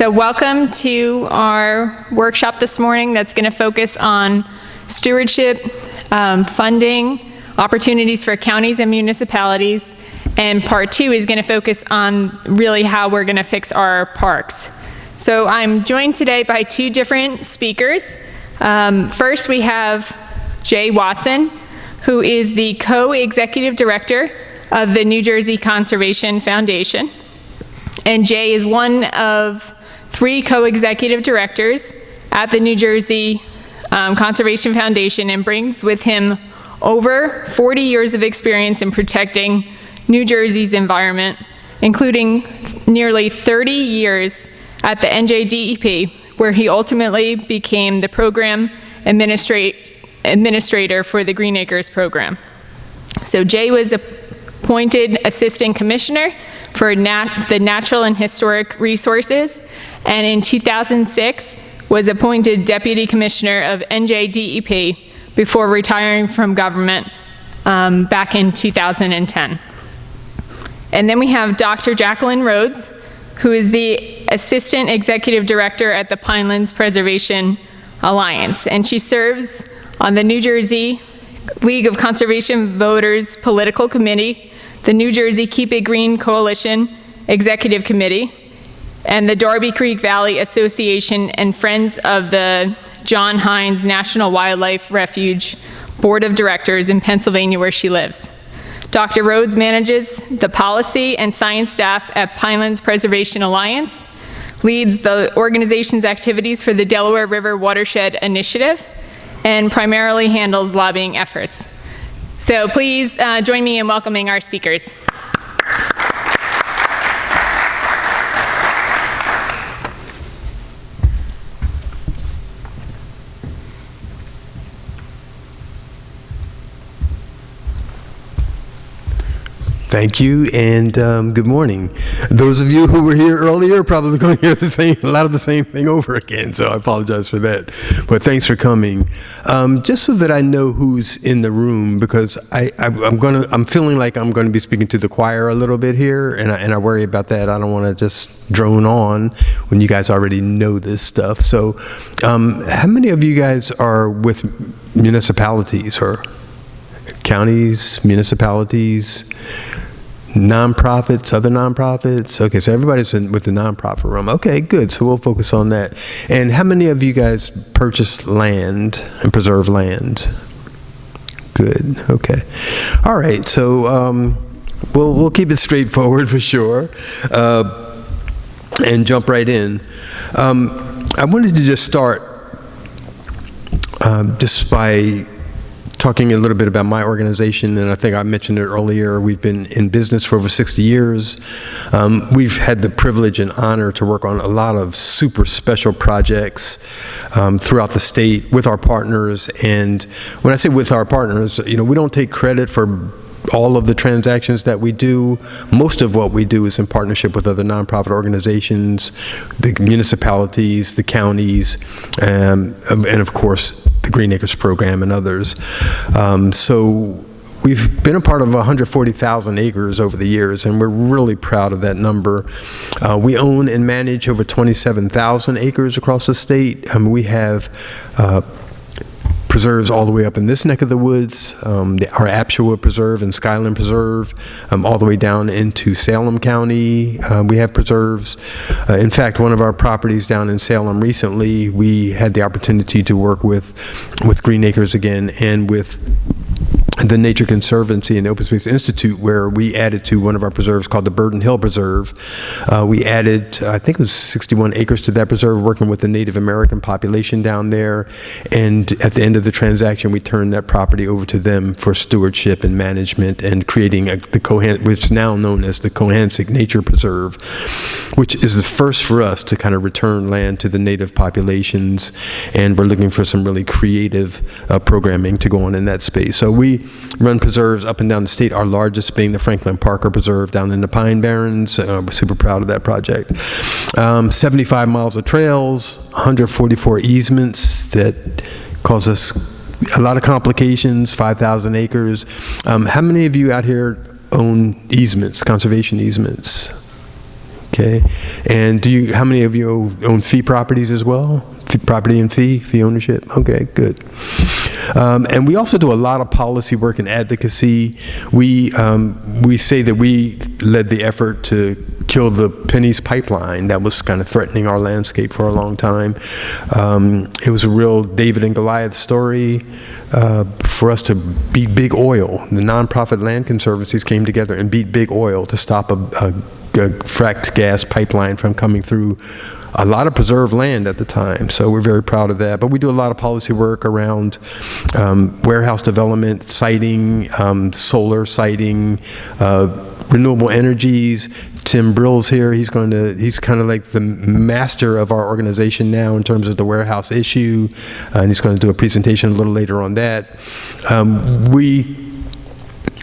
So welcome to our workshop this morning that's going to focus on stewardship, funding, opportunities for counties and municipalities, and part two is going to focus on really how we're going to fix our parks. So I'm joined today by two different speakers. First we have Jay Watson, who is the co-executive director of the New Jersey Conservation Foundation. And Jay is one of 3 co-executive directors at the New Jersey Conservation Foundation and brings with him over 40 years of experience in protecting New Jersey's environment, including nearly 30 years at the NJDEP, where he ultimately became the program administrator for the Green Acres program. So Jay was appointed assistant commissioner for the Natural and Historic Resources, and in 2006 was appointed deputy commissioner of NJDEP before retiring from government back in 2010. And then we have Dr. Jaclyn Rhoads, who is the assistant executive director at the Pinelands Preservation Alliance, and she serves on the New Jersey League of Conservation Voters Political Committee, the New Jersey Keep It Green Coalition Executive Committee, and the Darby Creek Valley Association and Friends of the John Hines National Wildlife Refuge Board of Directors in Pennsylvania, where she lives. Dr. Rhoads manages the policy and science staff at Pinelands Preservation Alliance, leads the organization's activities for the Delaware River Watershed Initiative, and primarily handles lobbying efforts. So please join me in welcoming our speakers. Thank you, and good morning. Those of you who were here earlier are probably going to hear a lot of the same thing over again, so I apologize for that. But thanks for coming. Just so that I know who's in the room, because I'm feeling like I'm going to be speaking to the choir a little bit here, and I worry about that. I don't want to just drone on when you guys already know this stuff. So, how many of you guys are with municipalities or counties, municipalities, nonprofits, other nonprofits? Okay, so everybody's with the nonprofit realm. Okay, good. So we'll focus on that. And how many of you guys purchase land and preserve land? Good. Okay. All right. So we'll keep it straightforward for sure, and jump right in. I wanted to just start just by talking a little bit about my organization, and I think I mentioned it earlier. We've been in business for over 60 years. We've had the privilege and honor to work on a lot of super special projects throughout the state with our partners. And when I say with our partners, we don't take credit for all of the transactions that we do. Most of what we do is in partnership with other nonprofit organizations, the municipalities, the counties, and of course the Green Acres program and others. So we've been a part of 140,000 acres over the years, and we're really proud of that number. We own and manage over 27,000 acres across the state. We have preserves all the way up in this neck of the woods, our Apshawa Preserve and Skyland Preserve, all the way down into Salem County. We have preserves. In fact, one of our properties down in Salem recently, we had the opportunity to work with Green Acres again and with the Nature Conservancy and Open Space Institute, where we added to one of our preserves called the Burden Hill Preserve. We added, I think it was 61 acres to that preserve, working with the Native American population down there. And at the end of the transaction, we turned that property over to them for stewardship and management, and creating which is now known as the Cohansik Nature Preserve, which is the first for us to kind of return land to the native populations. And we're looking for some really creative programming to go on in that space. So we run preserves up and down the state, our largest being the Franklin Parker Preserve down in the Pine Barrens. We're super proud of that project. 75 miles of trails, 144 easements that cause us a lot of complications, 5,000 acres. How many of you out here own easements, conservation easements? Okay. And how many of you own fee properties as well? Property and fee ownership? Okay, good. And we also do a lot of policy work and advocacy. We say that we led the effort to kill the Penny's pipeline that was kind of threatening our landscape for a long time. It was a real David and Goliath story for us to beat big oil. The nonprofit land conservancies came together and beat big oil to stop a fracked gas pipeline from coming through a lot of preserved land at the time. So we're very proud of that. But we do a lot of policy work around warehouse development, siting, solar siting, renewable energies. Tim Brill's here. He's kind of like the master of our organization now in terms of the warehouse issue, and he's going to do a presentation a little later on that. We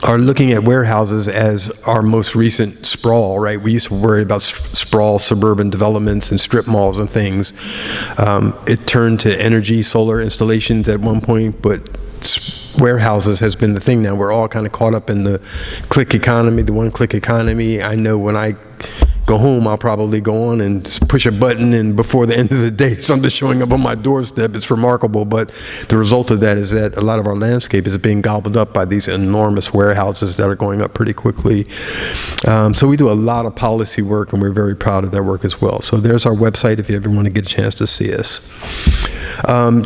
are looking at warehouses as our most recent sprawl, right? We used to worry about sprawl suburban developments and strip malls and things. It turned to energy, solar installations at one point, but warehouses has been the thing now. We're all kind of caught up in the click economy, the one-click economy. I know when I go home, I'll probably go on and just push a button, and before the end of the day, something's showing up on my doorstep. It's remarkable, but the result of that is that a lot of our landscape is being gobbled up by these enormous warehouses that are going up pretty quickly. So we do a lot of policy work, and we're very proud of that work as well. So there's our website if you ever want to get a chance to see us.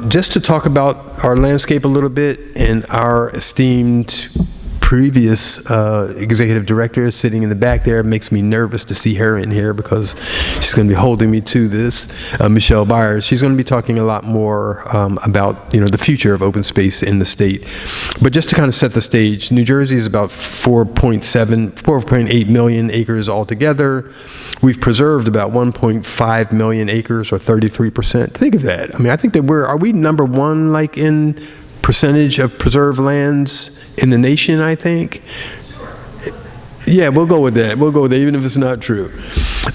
Just to talk about our landscape a little bit, and our esteemed previous executive director is sitting in the back there. It makes me nervous to see her in here because she's going to be holding me to this. Michelle Byers. She's going to be talking a lot more about the future of open space in the state. But just to kind of set the stage, New Jersey is about 4.8 million acres altogether. We've preserved about 1.5 million acres, or 33%. Think of that. I mean, I think that are we number one, like in percentage of preserved lands in the nation, I think? Yeah, we'll go with that. We'll go with that, even if it's not true.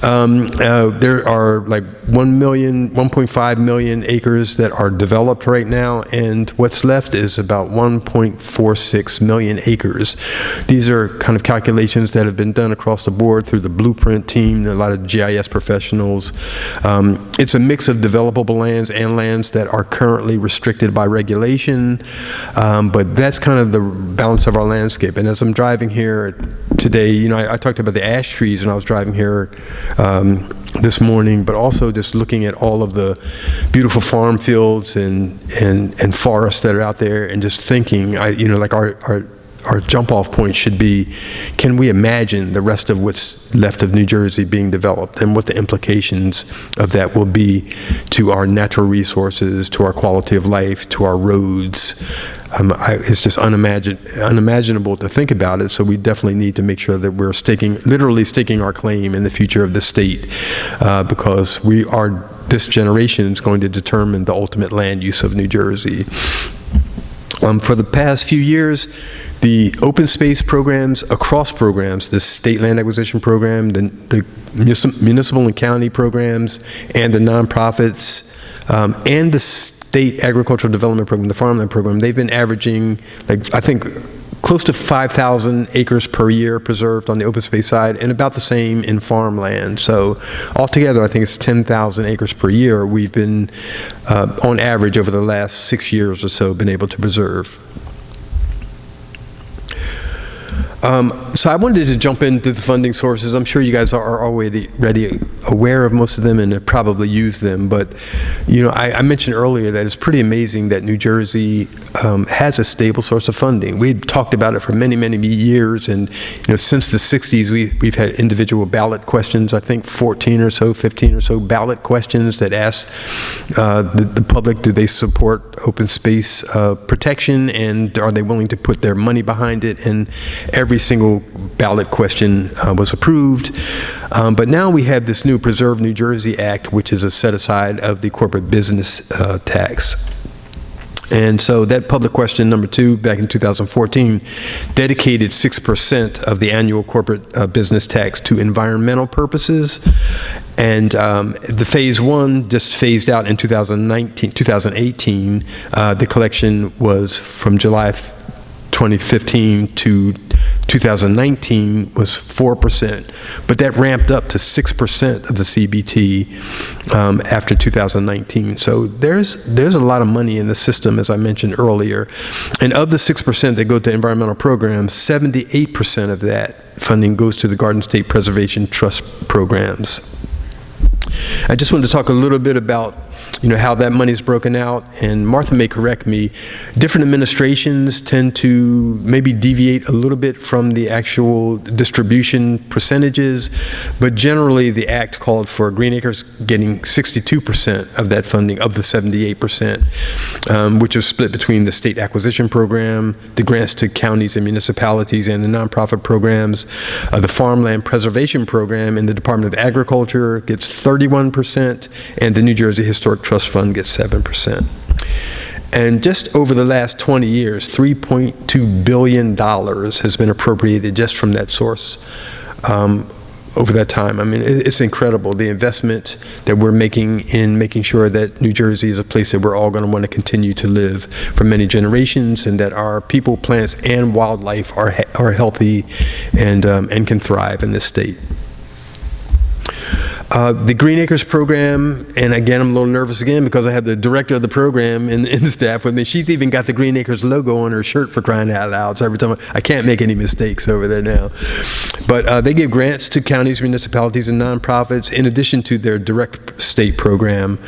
There are like 1.5 million acres that are developed right now, and what's left is about 1.46 million acres. These are kind of calculations that have been done across the board through the Blueprint team, a lot of GIS professionals. It's a mix of developable lands and lands that are currently restricted by regulation, but that's kind of the balance of our landscape. And as I'm driving here today, I talked about the ash trees when I was driving here this morning, but also just looking at all of the beautiful farm fields and forests that are out there, and just thinking, like our jump-off point should be, can we imagine the rest of what's left of New Jersey being developed, and what the implications of that will be to our natural resources, to our quality of life, to our roads. It's just unimaginable to think about it, so we definitely need to make sure that we're literally staking our claim in the future of the state, because this generation is going to determine the ultimate land use of New Jersey. For the past few years, the open space programs, across programs, the state land acquisition program, the municipal and county programs, and the nonprofits, and the state agricultural development program, the farmland program, they've been averaging, I think, close to 5,000 acres per year preserved on the open space side, and about the same in farmland. So altogether, I think it's 10,000 acres per year we've been, on average, over the last 6 years or so, been able to preserve. So I wanted to jump into the funding sources. I'm sure you guys are already aware of most of them and have probably used them, but I mentioned earlier that it's pretty amazing that New Jersey has a stable source of funding. We've talked about it for many, many years, and since the 60s we've had individual ballot questions, I think 15 or so ballot questions that ask the public, do they support open space protection, and are they willing to put their money behind it, and every single ballot question was approved. But now we have this new Preserve New Jersey Act, which is a set-aside of the corporate business tax. And so that public question number 2 back in 2014 dedicated 6% of the annual corporate business tax to environmental purposes. And the phase 1 just phased out in 2018. The collection was from July 2015 to 2019 was 4%, but that ramped up to 6% of the CBT after 2019. So there's a lot of money in the system, as I mentioned earlier. And of the 6% that go to environmental programs, 78% of that funding goes to the Garden State Preservation Trust programs. I just wanted to talk a little bit about how that money is broken out, and Martha may correct me. Different administrations tend to maybe deviate a little bit from the actual distribution percentages, but generally the Act called for Green Acres getting 62% of that funding, of the 78%, which was split between the state acquisition program, the grants to counties and municipalities, and the nonprofit programs. The farmland preservation program in the Department of Agriculture gets 31%, and the New Jersey Historic Trust Fund gets 7%. And just over the last 20 years, $3.2 billion has been appropriated just from that source over that time. I mean, it's incredible, the investment that we're making in making sure that New Jersey is a place that we're all going to want to continue to live for many generations, and that our people, plants, and wildlife are healthy and can thrive in this state. The Green Acres program, and again, I'm a little nervous again because I have the director of the program in the staff with me. She's even got the Green Acres logo on her shirt, for crying out loud. So every time I can't make any mistakes over there now. But they give grants to counties, municipalities, and nonprofits in addition to their direct state program.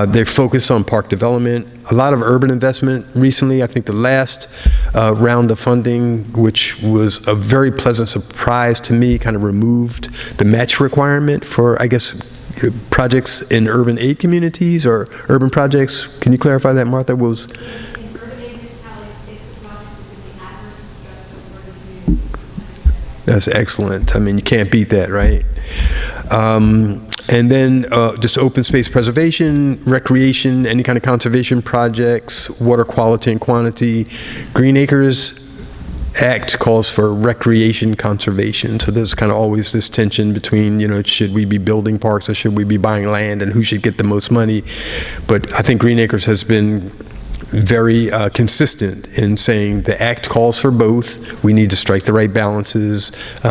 They focus on park development, a lot of urban investment. Recently, I think the last round of funding, which was a very pleasant surprise to me, kind of removed the match requirement for, I guess, projects in urban aid communities or urban projects. Can you clarify that, Martha? Was That's excellent. I mean, you can't beat that, right? And then just open space preservation, recreation, any kind of conservation projects, water quality and quantity. Green Acres Act calls for recreation conservation. So there's kind of always this tension between, should we be building parks or should we be buying land, and who should get the most money? But I think Green Acres has been very consistent in saying the Act calls for both. We need to strike the right balances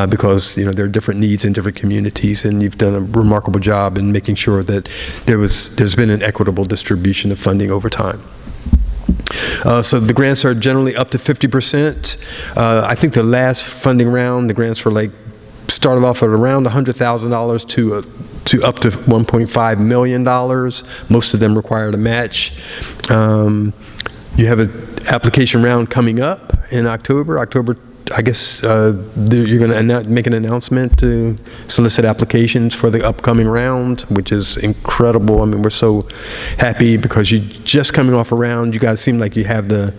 because there are different needs in different communities, and you've done a remarkable job in making sure that there's been an equitable distribution of funding over time. So the grants are generally up to 50%. I think the last funding round, the grants were started off at around $100,000 to up to $1.5 million. Most of them required a match. You have an application round coming up in October. I guess you're going to make an announcement to solicit applications for the upcoming round, which is incredible. I mean, we're so happy because you're just coming off a round. You guys seem like you have the,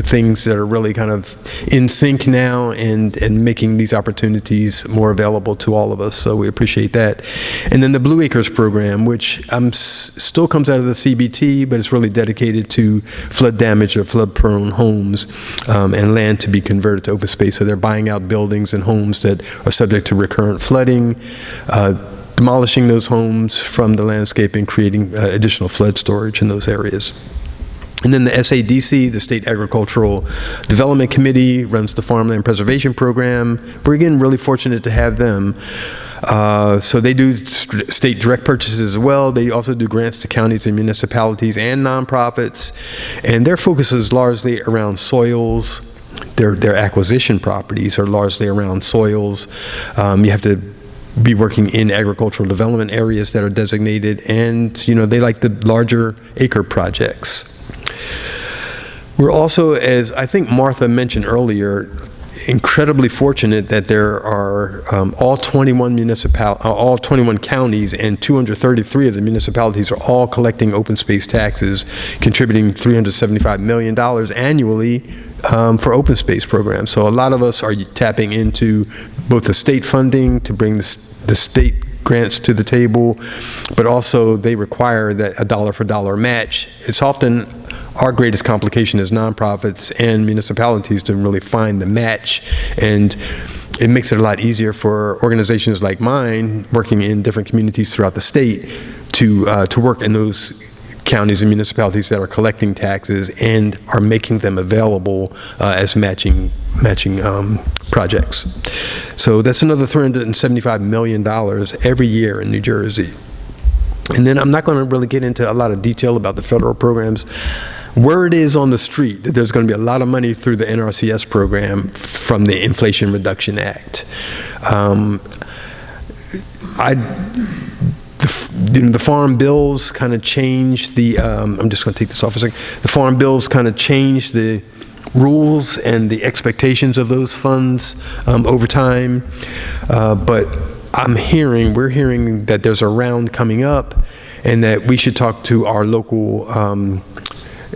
things that are really kind of in sync now and making these opportunities more available to all of us. So we appreciate that. And then the Blue Acres program, which still comes out of the CBT, but it's really dedicated to flood damaged or flood-prone homes and land to be converted to open space. So they're buying out buildings and homes that are subject to recurrent flooding, demolishing those homes from the landscape and creating additional flood storage in those areas. And then the SADC, the State Agricultural Development Committee, runs the Farmland Preservation Program. We're again really fortunate to have them. So they do state direct purchases as well. They also do grants to counties and municipalities and nonprofits. And their focus is largely around soils. Their acquisition properties are largely around soils. You have to be working in agricultural development areas that are designated, and they like the larger acre projects. We're also, as I think Martha mentioned earlier, incredibly fortunate that there are all 21 counties and 233 of the municipalities are all collecting open space taxes, contributing $375 million annually for open space programs. So a lot of us are tapping into both the state funding to bring the state grants to the table, but also they require that a dollar for dollar match. It's often our greatest complication as nonprofits and municipalities to really find the match, and it makes it a lot easier for organizations like mine working in different communities throughout the state to work in those counties and municipalities that are collecting taxes and are making them available as matching projects. So that's another $375 million every year in New Jersey. And then I'm not going to really get into a lot of detail about the federal programs. Word is on the street that there's going to be a lot of money through the NRCS program from the Inflation Reduction Act. The farm bills kind of changed the, I'm just going to take this off for a second. The farm bills kind of changed the rules and the expectations of those funds over time. But we're hearing that there's a round coming up and that we should talk to our local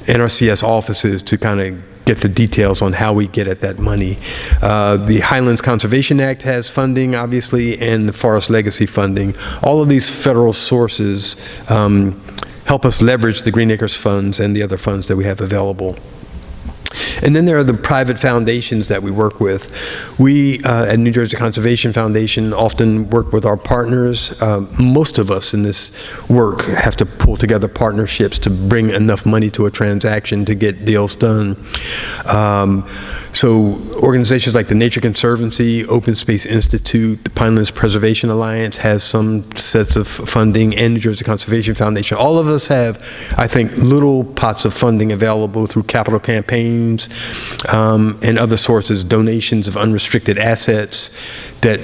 NRCS offices to kind of get the details on how we get at that money. The Highlands Conservation Act has funding, obviously, and the Forest Legacy funding. All of these federal sources help us leverage the Green Acres funds and the other funds that we have available. And then there are the private foundations that we work with. We at New Jersey Conservation Foundation often work with our partners. Most of us in this work have to pull together partnerships to bring enough money to a transaction to get deals done. So organizations like the Nature Conservancy, Open Space Institute, the Pinelands Preservation Alliance has some sets of funding, and New Jersey Conservation Foundation. All of us have, I think, little pots of funding available through capital campaigns and other sources, donations of unrestricted assets that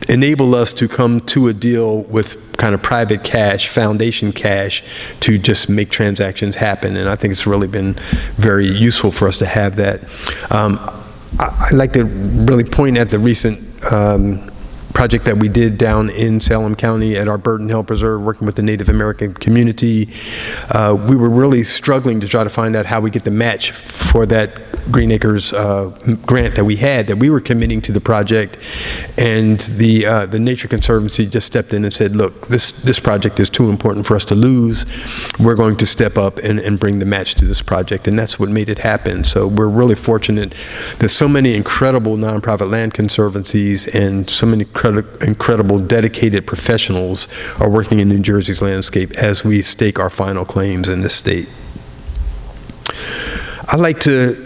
enable us to come to a deal with kind of private cash, foundation cash, to just make transactions happen. And I think it's really been very useful for us to have that. I'd like to really point at the recent project that we did down in Salem County at our Burton Hill Preserve, working with the Native American community. We were really struggling to try to find out how we get the match for that Green Acres grant that we were committing to the project, and the Nature Conservancy just stepped in and said, look, this project is too important for us to lose. We're going to step up and bring the match to this project, and that's what made it happen. So we're really fortunate that so many incredible nonprofit land conservancies and so many incredible dedicated professionals are working in New Jersey's landscape as we stake our final claims in this state. I'd like to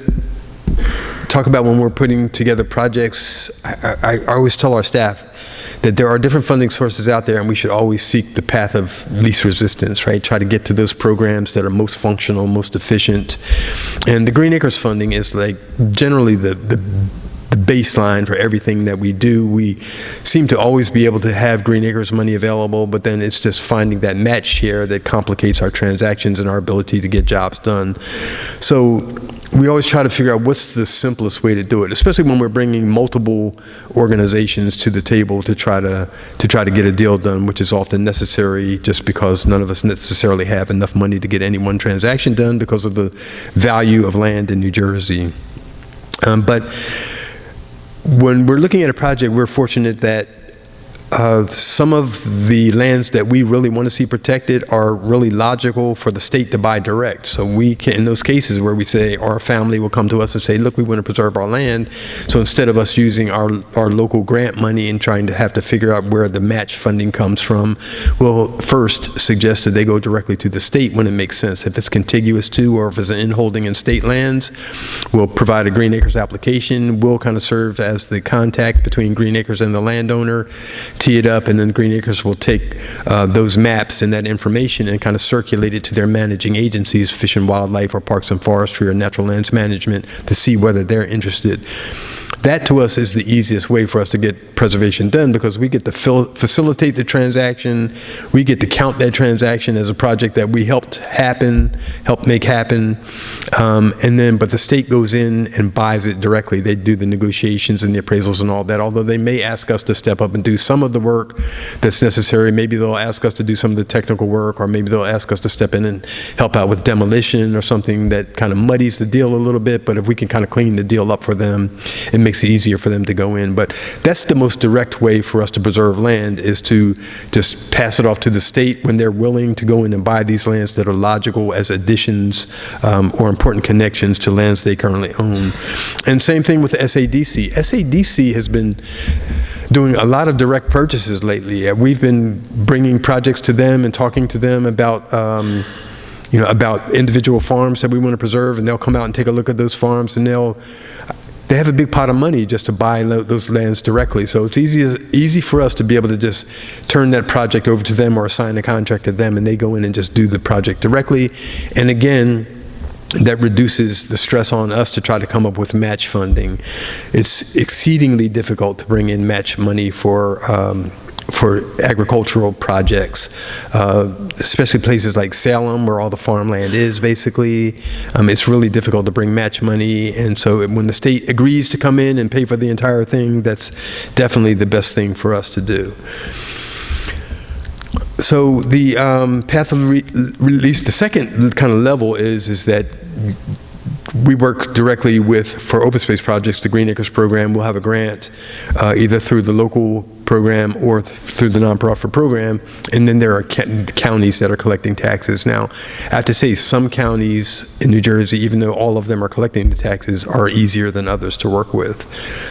talk about when we're putting together projects. I always tell our staff that there are different funding sources out there, and we should always seek the path of least resistance, right? Try to get to those programs that are most functional, most efficient. And the Green Acres funding is like generally the baseline for everything that we do. We seem to always be able to have Green Acres money available, but then it's just finding that match share that complicates our transactions and our ability to get jobs done. So we always try to figure out what's the simplest way to do it, especially when we're bringing multiple organizations to the table to try to get a deal done, which is often necessary just because none of us necessarily have enough money to get any one transaction done because of the value of land in New Jersey. But when we're looking at a project, we're fortunate that some of the lands that we really want to see protected are really logical for the state to buy direct. So we can, in those cases where we say our family will come to us and say, look, we want to preserve our land. So instead of us using our local grant money and trying to have to figure out where the match funding comes from, we'll first suggest that they go directly to the state when it makes sense. If it's contiguous to, or if it's an inholding in state lands, we'll provide a Green Acres application. We'll kind of serve as the contact between Green Acres and the landowner, tee it up, and then Green Acres will take those maps and that information and kind of circulate it to their managing agencies, Fish and Wildlife or Parks and Forestry or Natural Lands Management, to see whether they're interested. That to us is the easiest way for us to get preservation done, because we get to facilitate the transaction, we get to count that transaction as a project that we helped make happen, but the state goes in and buys it directly. They do the negotiations and the appraisals and all that, although they may ask us to step up and do some of the work that's necessary. Maybe they'll ask us to do some of the technical work, or maybe they'll ask us to step in and help out with demolition or something that kind of muddies the deal a little bit, but if we can kind of clean the deal up for them, it makes it easier for them to go in. But that's the most direct way for us to preserve land, is to just pass it off to the state when they're willing to go in and buy these lands that are logical as additions or important connections to lands they currently own. And same thing with the SADC. SADC has been doing a lot of direct purchases lately. We've been bringing projects to them and talking to them about about individual farms that we want to preserve, and they'll come out and take a look at those farms, and they have a big pot of money just to buy those lands directly. So it's easy for us to be able to just turn that project over to them or assign a contract to them, and they go in and just do the project directly. And again, that reduces the stress on us to try to come up with match funding. It's exceedingly difficult to bring in match money for agricultural projects, especially places like Salem, where all the farmland is, basically. It's really difficult to bring match money, and so when the state agrees to come in and pay for the entire thing, that's definitely the best thing for us to do. So the path of release, the second kind of level is that we work directly for open space projects, the Green Acres program. We'll have a grant either through the local program or through the nonprofit program, and then there are counties that are collecting taxes. Now, I have to say, some counties in New Jersey, even though all of them are collecting the taxes, are easier than others to work with.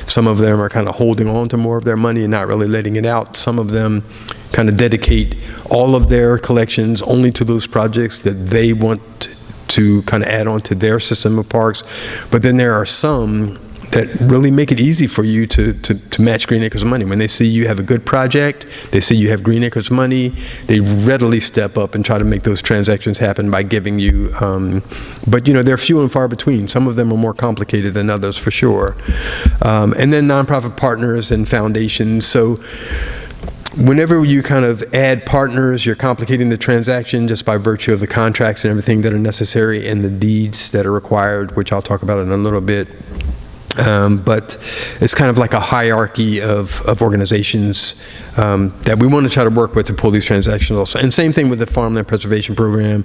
Some of them are kind of holding on to more of their money and not really letting it out. Some of them kind of dedicate all of their collections only to those projects that they want to kind of add on to their system of parks. But then there are some that really make it easy for you to match Green Acres money. When they see you have a good project, they see you have Green Acres money, they readily step up and try to make those transactions happen by giving you, but they're few and far between. Some of them are more complicated than others, for sure. And then nonprofit partners and foundations. So whenever you kind of add partners, you're complicating the transaction just by virtue of the contracts and everything that are necessary and the deeds that are required, which I'll talk about in a little bit. But it's kind of like a hierarchy of organizations that we want to try to work with to pull these transactions also. And same thing with the Farmland Preservation Program.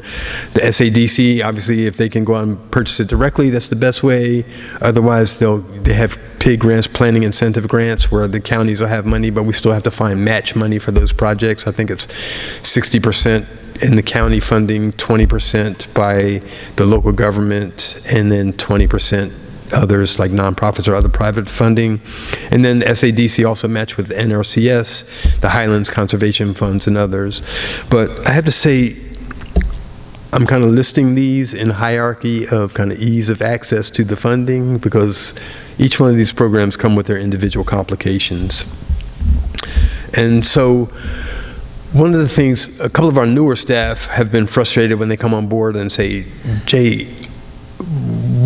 The SADC, obviously, if they can go out and purchase it directly, that's the best way. Otherwise, they have PIG grants, planning incentive grants, where the counties will have money, but we still have to find match money for those projects. I think it's 60% in the county funding, 20% by the local government, and then 20% others like nonprofits or other private funding. And then SADC also match with NRCS, the Highlands Conservation Funds, and others. But I have to say, I'm kind of listing these in hierarchy of kind of ease of access to the funding, because each one of these programs come with their individual complications. And so one of the things, a couple of our newer staff have been frustrated when they come on board and say, Jay,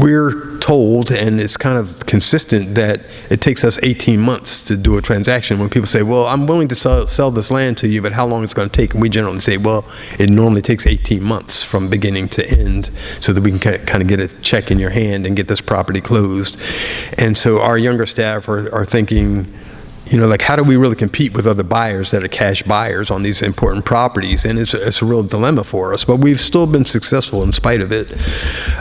we're told, and it's kind of consistent, that it takes us 18 months to do a transaction. When people say, well, I'm willing to sell this land to you, but how long is it going to take? And we generally say, well, it normally takes 18 months from beginning to end, so that we can kind of get a check in your hand and get this property closed. And so our younger staff are thinking, like, how do we really compete with other buyers that are cash buyers on these important properties? And it's a real dilemma for us, but we've still been successful in spite of it.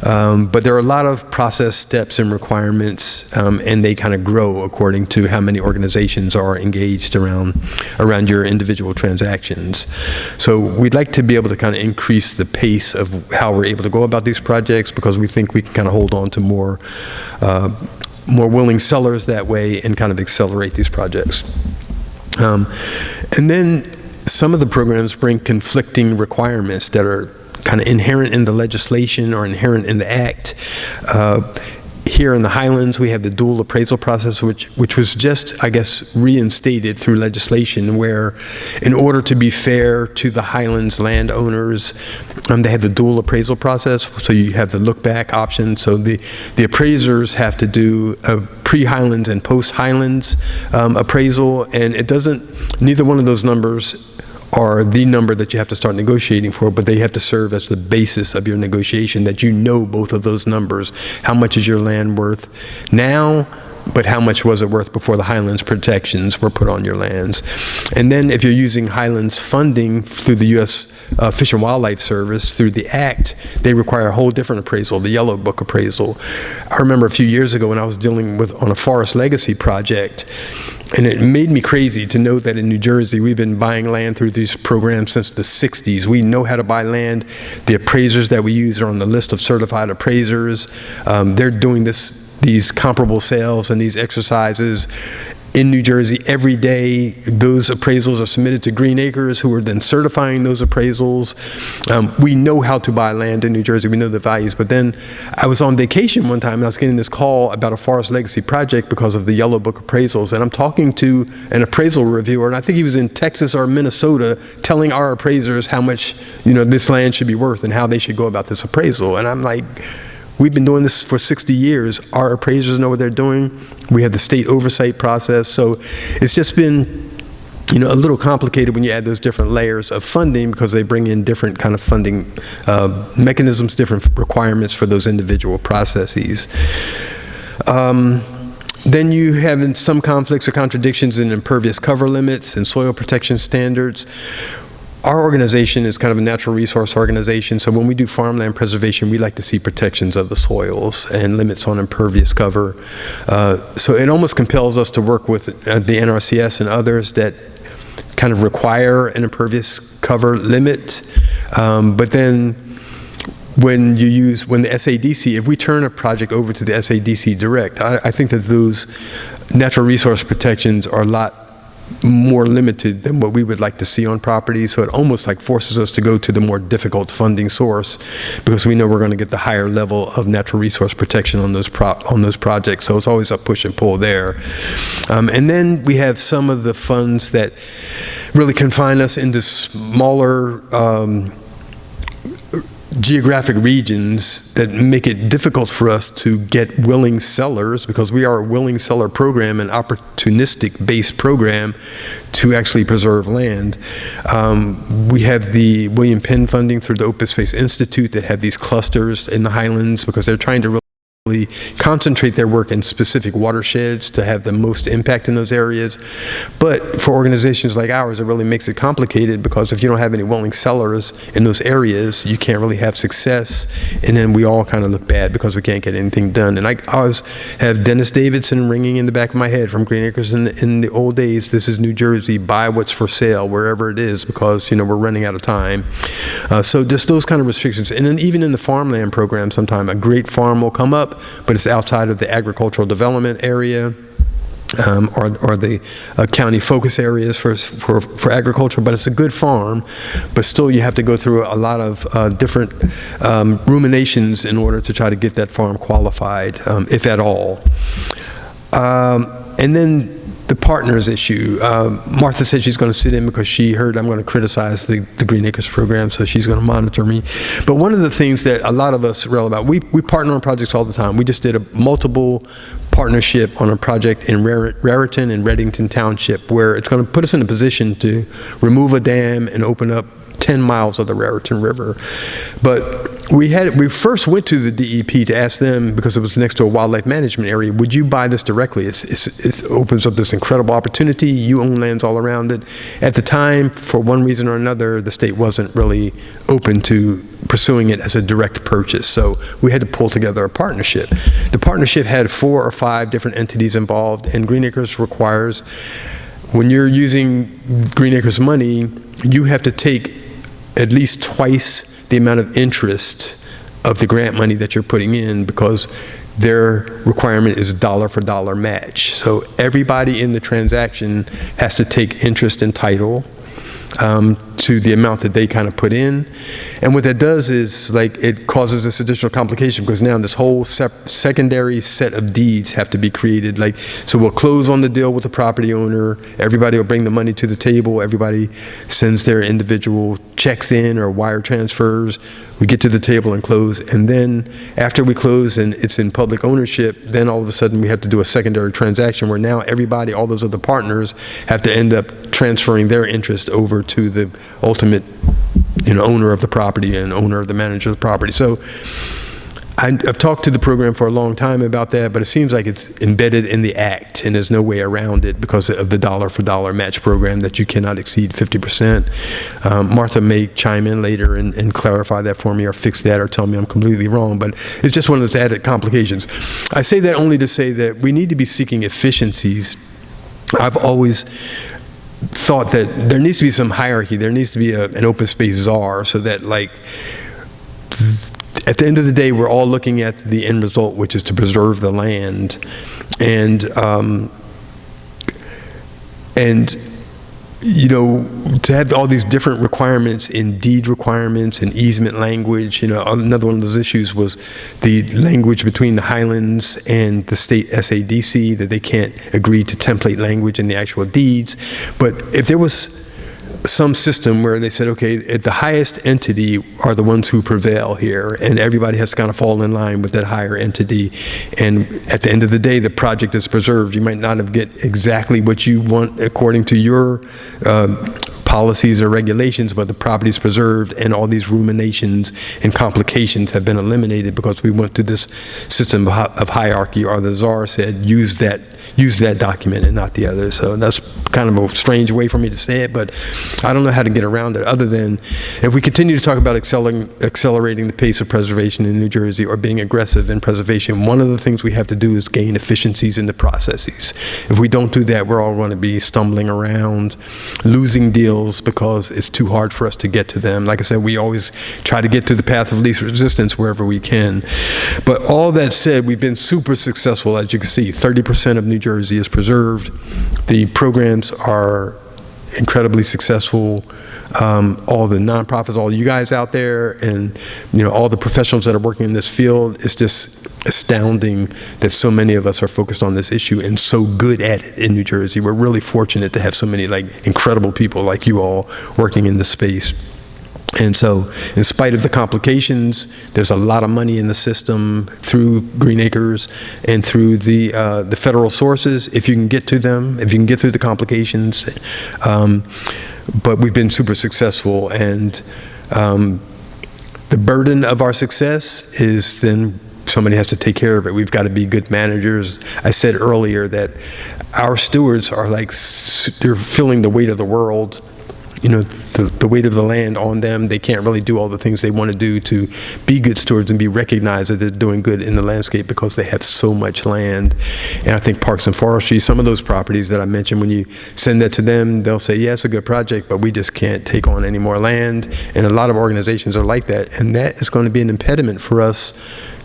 But there are a lot of process steps and requirements, and they kind of grow according to how many organizations are engaged around your individual transactions. So we'd like to be able to kind of increase the pace of how we're able to go about these projects, because we think we can kind of hold on to more willing sellers that way and kind of accelerate these projects. And then some of the programs bring conflicting requirements that are kind of inherent in the legislation or inherent in the act. Here in the Highlands, we have the dual appraisal process, which was just, I guess, reinstated through legislation, where in order to be fair to the Highlands landowners, they have the dual appraisal process. So you have the look back option. So the appraisers have to do a pre-Highlands and post-Highlands appraisal, and neither one of those numbers are the number that you have to start negotiating for, but they have to serve as the basis of your negotiation, that both of those numbers. How much is your land worth now, but how much was it worth before the Highlands protections were put on your lands? And then if you're using Highlands funding through the U.S. Fish and Wildlife Service, through the Act, they require a whole different appraisal, the Yellow Book appraisal. I remember a few years ago when I was dealing on a Forest Legacy project, and it made me crazy to know that in New Jersey, we've been buying land through these programs since the 60s. We know how to buy land. The appraisers that we use are on the list of certified appraisers. They're doing these comparable sales and these exercises in New Jersey every day. Those appraisals are submitted to Green Acres, who are then certifying those appraisals. We know how to buy land in New Jersey. We know the values. But then I was on vacation one time, and I was getting this call about a forest legacy project because of the Yellow Book appraisals. And I'm talking to an appraisal reviewer, and I think he was in Texas or Minnesota, telling our appraisers how much, this land should be worth and how they should go about this appraisal. And I'm like, we've been doing this for 60 years. Our appraisers know what they're doing. We have the state oversight process. So it's just been, a little complicated when you add those different layers of funding, because they bring in different kind of funding mechanisms, different requirements for those individual processes. Then you have some conflicts or contradictions in impervious cover limits and soil protection standards. Our organization is kind of a natural resource organization, so when we do farmland preservation, we like to see protections of the soils and limits on impervious cover. So it almost compels us to work with the NRCS and others that kind of require an impervious cover limit. But then when the SADC, if we turn a project over to the SADC direct, I think that those natural resource protections are a lot more limited than what we would like to see on properties. So it almost like forces us to go to the more difficult funding source, because we know we're going to get the higher level of natural resource protection on those projects. So it's always a push and pull there. And then we have some of the funds that really confine us into smaller geographic regions that make it difficult for us to get willing sellers, because we are a willing seller program, an opportunistic based program to actually preserve land. We have the William Penn funding through the Open Space Institute that have these clusters in the Highlands, because they're trying to really concentrate their work in specific watersheds to have the most impact in those areas. But for organizations like ours, it really makes it complicated, because if you don't have any willing sellers in those areas, you can't really have success, and then we all kind of look bad because we can't get anything done. And I always have Dennis Davidson ringing in the back of my head from Green Acres in the old days. This is New Jersey, buy what's for sale wherever it is, because we're running out of time. So just those kind of restrictions. And then even in the farmland program, sometime a great farm will come up, but it's outside of the agricultural development area, or the county focus areas for agriculture, but it's a good farm, but still you have to go through a lot of different ruminations in order to try to get that farm qualified, if at all. And then the partners issue. Martha said she's going to sit in because she heard I'm going to criticize the Green Acres program, so she's going to monitor me. But one of the things that a lot of us rail about, we partner on projects all the time. We just did a multiple partnership on a project in Raritan and Reddington Township, where it's going to put us in a position to remove a dam and open up 10 miles of the Raritan River. But we first went to the DEP to ask them, because it was next to a wildlife management area, would you buy this directly? It opens up this incredible opportunity. You own lands all around it. At the time, for one reason or another, the state wasn't really open to pursuing it as a direct purchase. So we had to pull together a partnership. The partnership had 4 or 5 different entities involved, and Green Acres requires, when you're using Green Acres money, you have to take at least twice the amount of interest of the grant money that you're putting in, because their requirement is dollar for dollar match. So everybody in the transaction has to take interest and title to the amount that they kind of put in. And what that does is, it causes this additional complication, because now this whole secondary set of deeds have to be created. So we'll close on the deal with the property owner, everybody will bring the money to the table, everybody sends their individual checks in or wire transfers, we get to the table and close, and then after we close and it's in public ownership, then all of a sudden we have to do a secondary transaction where now everybody, all those other partners, have to end up transferring their interest over to the ultimate owner of the property and owner of the manager of the property. So I've talked to the program for a long time about that, but it seems like it's embedded in the act and there's no way around it because of the dollar for dollar match program that you cannot exceed 50%. Martha may chime in later and clarify that for me, or fix that, or tell me I'm completely wrong, but it's just one of those added complications. I say that only to say that we need to be seeking efficiencies. I've always thought that there needs to be some hierarchy. There needs to be an open space czar, so that at the end of the day, we're all looking at the end result, which is to preserve the land. And And you know, to have all these different requirements in deed requirements and easement language, you know, another one of those issues was the language between the Highlands and the state SADC, that they can't agree to template language in the actual deeds. But if there was some system where they said, okay, the highest entity are the ones who prevail here, and everybody has to kind of fall in line with that higher entity. And at the end of the day, the project is preserved. You might not have get exactly what you want according to your policies or regulations, but the property is preserved, and all these ruminations and complications have been eliminated because we went to this system of hierarchy, or the czar said, use that document and not the other. So that's kind of a strange way for me to say it, but I don't know how to get around it other than if we continue to talk about accelerating the pace of preservation in New Jersey, or being aggressive in preservation, one of the things we have to do is gain efficiencies in the processes. If we don't do that, we're all going to be stumbling around, losing deals because it's too hard for us to get to them. Like I said, we always try to get to the path of least resistance wherever we can. But all that said, we've been super successful. As you can see, 30% of New Jersey is preserved. The programs are incredibly successful. All the nonprofits, all you guys out there, and you know, all the professionals that are working in this field, it's just astounding that so many of us are focused on this issue and so good at it in New Jersey. We're really fortunate to have so many incredible people like you all working in this space. And so, in spite of the complications, there's a lot of money in the system through Green Acres and through the federal sources, if you can get to them, if you can get through the complications. But we've been super successful, and the burden of our success is then somebody has to take care of it. We've got to be good managers. I said earlier that our stewards are they're feeling the weight of the world, you know, the weight of the land on them. They can't really do all the things they want to do to be good stewards and be recognized that they're doing good in the landscape because they have so much land. And I think Parks and Forestry, some of those properties that I mentioned, when you send that to them, they'll say, yeah, it's a good project, but we just can't take on any more land. And a lot of organizations are like that. And that is going to be an impediment for us,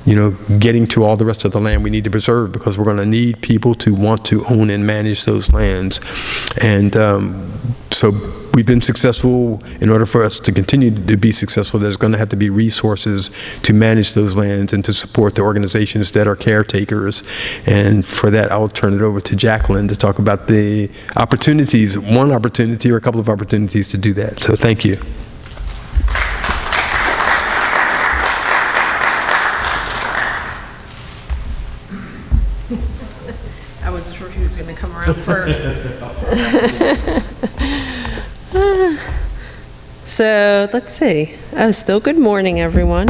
you know, getting to all the rest of the land we need to preserve, because we're going to need people to want to own and manage those lands. And so we've been successful. In order for us to continue to be successful, there's going to have to be resources to manage those lands and to support the organizations that are caretakers. And for that, I'll turn it over to Jaclyn to talk about the opportunities, one opportunity or a couple of opportunities to do that. So thank you. I wasn't sure if he was going to come around first. So let's see. Oh, still good morning, everyone.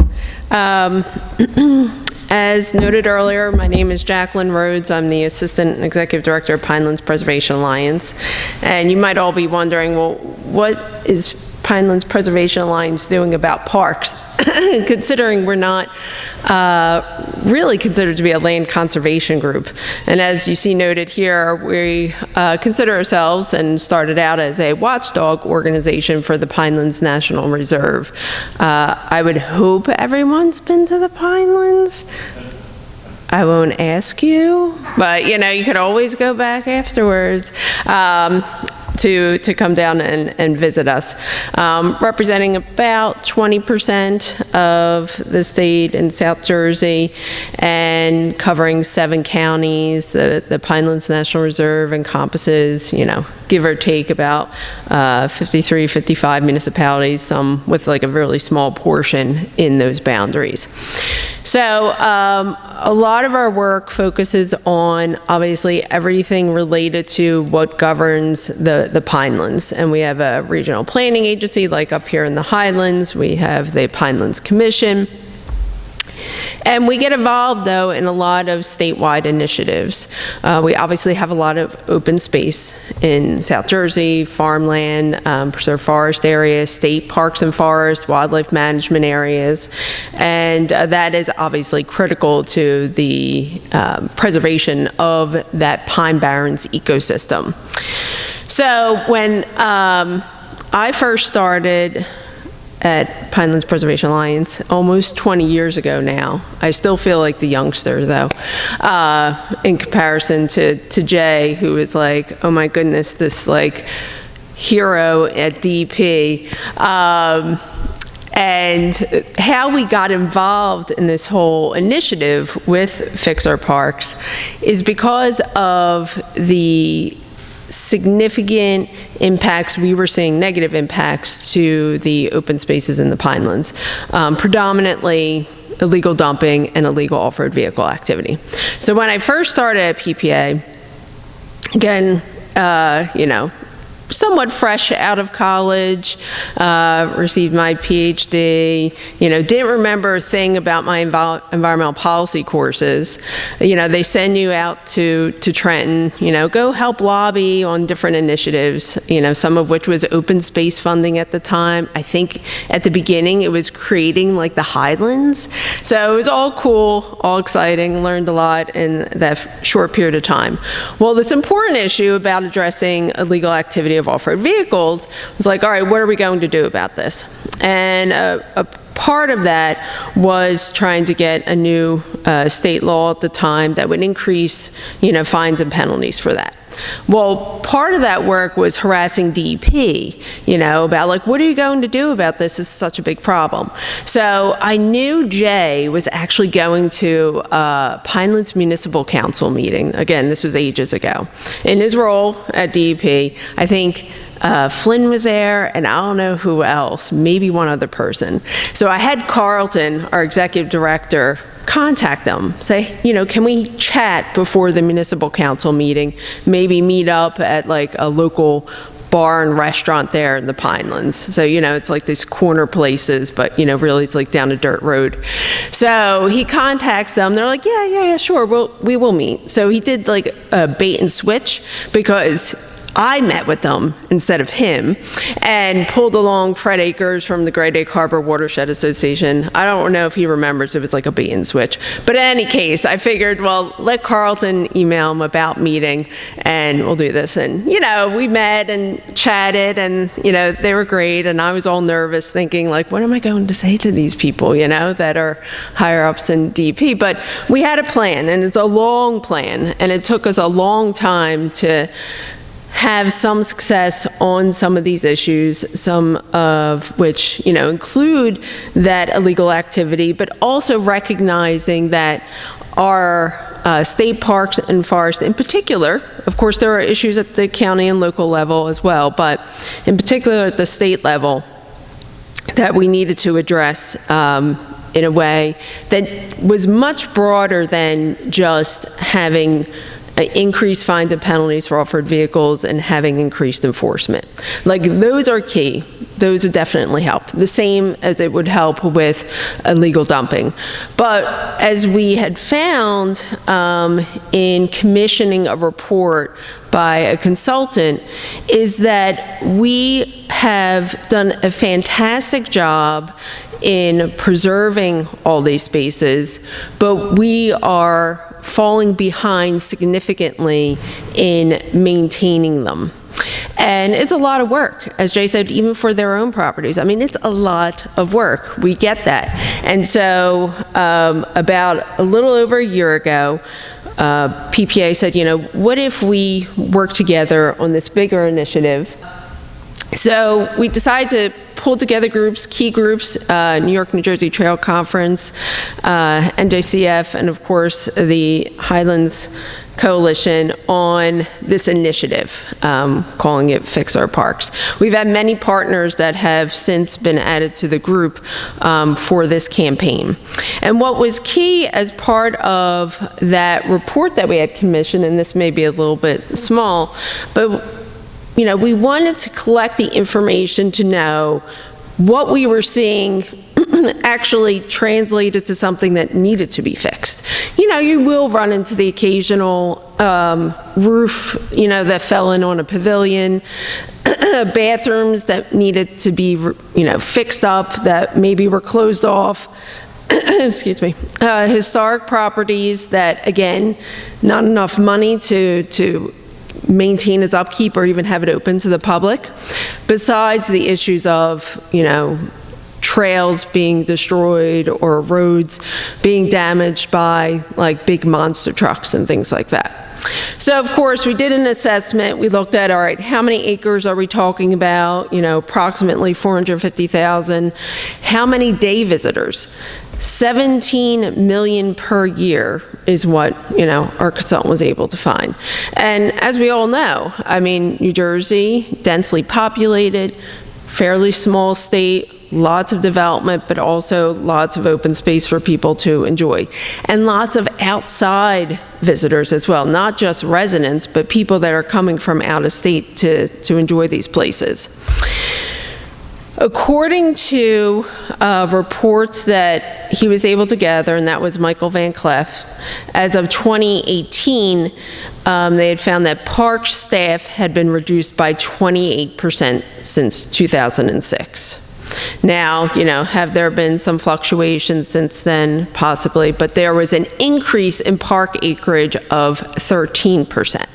As noted earlier, my name is Jaclyn Rhoads. I'm the Assistant Executive Director of Pinelands Preservation Alliance. And you might all be wondering, well, what is Pinelands Preservation Alliance doing about parks? Considering we're not really considered to be a land conservation group. And as you see noted here, we consider ourselves and started out as a watchdog organization for the Pinelands National Reserve. I would hope everyone's been to the Pinelands. I won't ask you, but you know, you could always go back afterwards. To come down and visit us. Representing about 20% of the state in South Jersey and covering 7 counties. The Pinelands National Reserve encompasses, you know, give or take about 53, 55 municipalities, some with like a really small portion in those boundaries. So a lot of our work focuses on obviously everything related to what governs the Pinelands. And we have a regional planning agency like up here in the Highlands. We have the Pinelands Commission. And we get involved, though, in a lot of statewide initiatives. We obviously have a lot of open space in South Jersey, farmland, preserved forest areas, state parks and forests, wildlife management areas. And that is obviously critical to the preservation of that Pine Barrens ecosystem. So when I first started at Pinelands Preservation Alliance almost 20 years ago now. I still feel like the youngster, though, in comparison to Jay, who is like, oh my goodness, this like hero at DP. And how we got involved in this whole initiative with Fix Our Parks is because of the significant impacts we were seeing, negative impacts to the open spaces in the Pinelands, predominantly illegal dumping and illegal off-road vehicle activity. So when I first started at PPA, again, you know, somewhat fresh out of college, received my PhD, you know, didn't remember a thing about my environmental policy courses. You know, they send you out to Trenton, you know, go help lobby on different initiatives, you know, some of which was open space funding at the time. I think at the beginning it was creating like the Highlands. So it was all cool, all exciting, learned a lot in that short period of time. Well, this important issue about addressing illegal activity of off-road vehicles was like, all right, what are we going to do about this? And a part of that was trying to get a new state law at the time that would increase, you know, fines and penalties for that. Well, part of that work was harassing DEP, you know, about like, what are you going to do about this? This is such a big problem. So I knew Jay was actually going to Pinelands Municipal Council meeting. Again, this was ages ago. In his role at DEP, I think Flynn was there, and I don't know who else, maybe one other person. So I had Carlton, our executive director, contact them, say, you know, can we chat before the municipal council meeting, maybe meet up at like a local bar and restaurant there in the Pinelands. So, you know, it's like these corner places, but, you know, really it's like down a dirt road. So he contacts them. They're like, yeah, sure, we will meet. So he did like a bait and switch, because I met with them instead of him, and pulled along Fred Akers from the Great Egg Harbor Watershed Association. I don't know if he remembers, it was like a bait and switch. But in any case, I figured, well, let Carlton email him about meeting, and we'll do this. And, you know, we met and chatted, and, you know, they were great, and I was all nervous thinking, like, what am I going to say to these people, you know, that are higher ups in DP? But we had a plan, and it's a long plan, and it took us a long time to have some success on some of these issues, some of which, you know, include that illegal activity, but also recognizing that our state parks and forests in particular, of course there are issues at the county and local level as well, but in particular at the state level, that we needed to address in a way that was much broader than just having increased fines and penalties for off-road vehicles and having increased enforcement. Like, those are key. Those would definitely help. The same as it would help with illegal dumping. But as we had found in commissioning a report by a consultant, is that we have done a fantastic job in preserving all these spaces, but we are falling behind significantly in maintaining them. And it's a lot of work, as Jay said, even for their own properties. I mean, it's a lot of work. We get that. And so about a little over a year ago, PPA said, you know, what if we work together on this bigger initiative? So we decided to pull together groups, key groups, New York, New Jersey Trail Conference, NJCF, and of course the Highlands Coalition on this initiative, calling it Fix Our Parks. We've had many partners that have since been added to the group for this campaign. And what was key as part of that report that we had commissioned, and this may be a little bit small, but you know, we wanted to collect the information to know what we were seeing actually translated to something that needed to be fixed. You know, you will run into the occasional roof, you know, that fell in on a pavilion, bathrooms that needed to be, you know, fixed up, that maybe were closed off. Excuse me. Historic properties that, again, not enough money to maintain its upkeep or even have it open to the public, besides the issues of, you know, trails being destroyed or roads being damaged by like big monster trucks and things like that. So of course we did an assessment. We looked at, all right, how many acres are we talking about? You know, approximately 450,000. How many day visitors? 17 million per year is what, you know, our consultant was able to find. And as we all know, I mean, New Jersey, densely populated, fairly small state, lots of development, but also lots of open space for people to enjoy. And lots of outside visitors as well, not just residents, but people that are coming from out of state to enjoy these places. According to reports that he was able to gather, and that was Michael Van Cleef, as of 2018, they had found that park staff had been reduced by 28% since 2006. Now, you know, have there been some fluctuations since then? Possibly, but there was an increase in park acreage of 13%.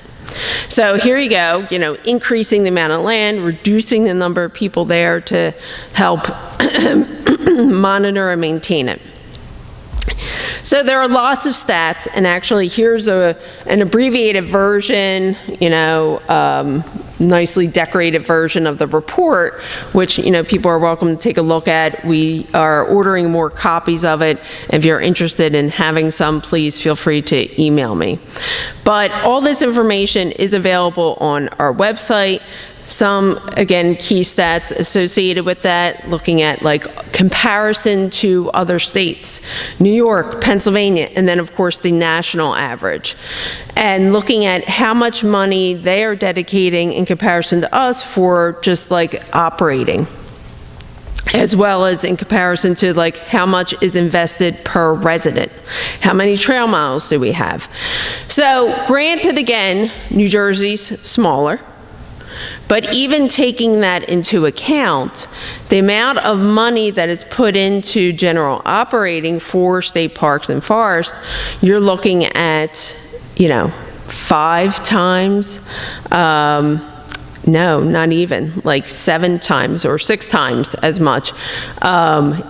So here you go, you know, increasing the amount of land, reducing the number of people there to help monitor and maintain it. So there are lots of stats, and actually here's an abbreviated version, you know, nicely decorated version of the report, which, you know, people are welcome to take a look at. We are ordering more copies of it. If you're interested in having some, please feel free to email me. But all this information is available on our website. Some, again, key stats associated with that, looking at like comparison to other states, New York, Pennsylvania, and then of course the national average. And looking at how much money they are dedicating in comparison to us for just like operating, as well as in comparison to like how much is invested per resident. How many trail miles do we have? So granted, again, New Jersey's smaller. But even taking that into account, the amount of money that is put into general operating for state parks and forests, you're looking at, you know, 5 times, no, not even, like 7 times or 6 times as much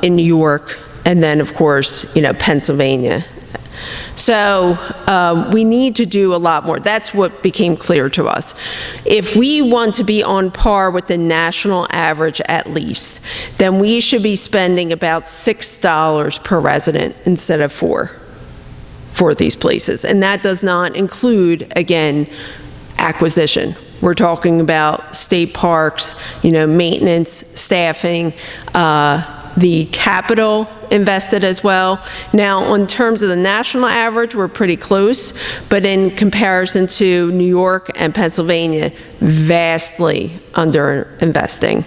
in New York, and then of course, you know, Pennsylvania. So we need to do a lot more. That's what became clear to us. If we want to be on par with the national average at least, then we should be spending about $6 per resident instead of $4 for these places. And that does not include, again, acquisition. We're talking about state parks, you know, maintenance, staffing, the capital invested as well. Now, in terms of the national average, we're pretty close, but in comparison to New York and Pennsylvania, vastly under investing.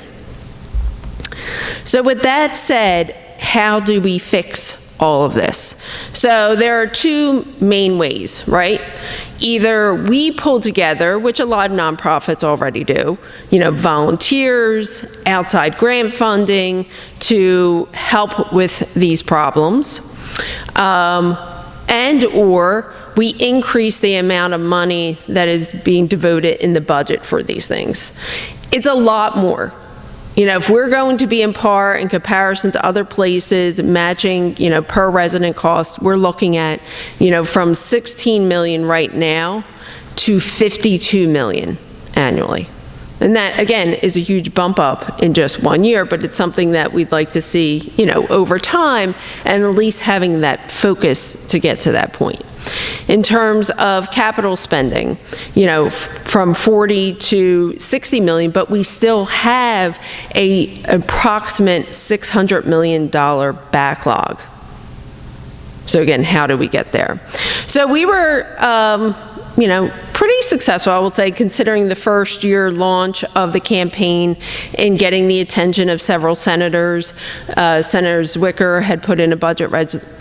So with that said, how do we fix all of this? So there are 2 main ways, right? Either we pull together, which a lot of nonprofits already do, you know, volunteers, outside grant funding to help with these problems, and or we increase the amount of money that is being devoted in the budget for these things. It's a lot more. You know, if we're going to be in par in comparison to other places, matching, you know, per resident cost, we're looking at, you know, from 16 million right now to 52 million annually. And that, again, is a huge bump up in just 1 year, but it's something that we'd like to see, you know, over time, and at least having that focus to get to that point. In terms of capital spending, you know, from 40 to 60 million, but we still have an approximate $600 million backlog. So again, how do we get there? So we were, you know, pretty successful, I would say, considering the first year launch of the campaign in getting the attention of several senators. Senator Zwicker had put in a budget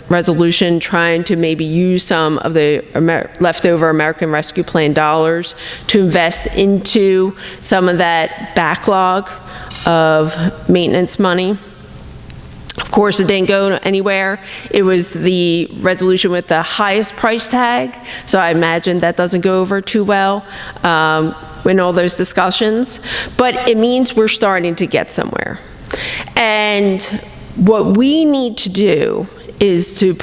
resolution trying to maybe use some of the leftover American Rescue Plan dollars to invest into some of that backlog of maintenance money. Of course, it didn't go anywhere. It was the resolution with the highest price tag, so I imagine that doesn't go over too well in all those discussions. But it means we're starting to get somewhere. And What we need to do is to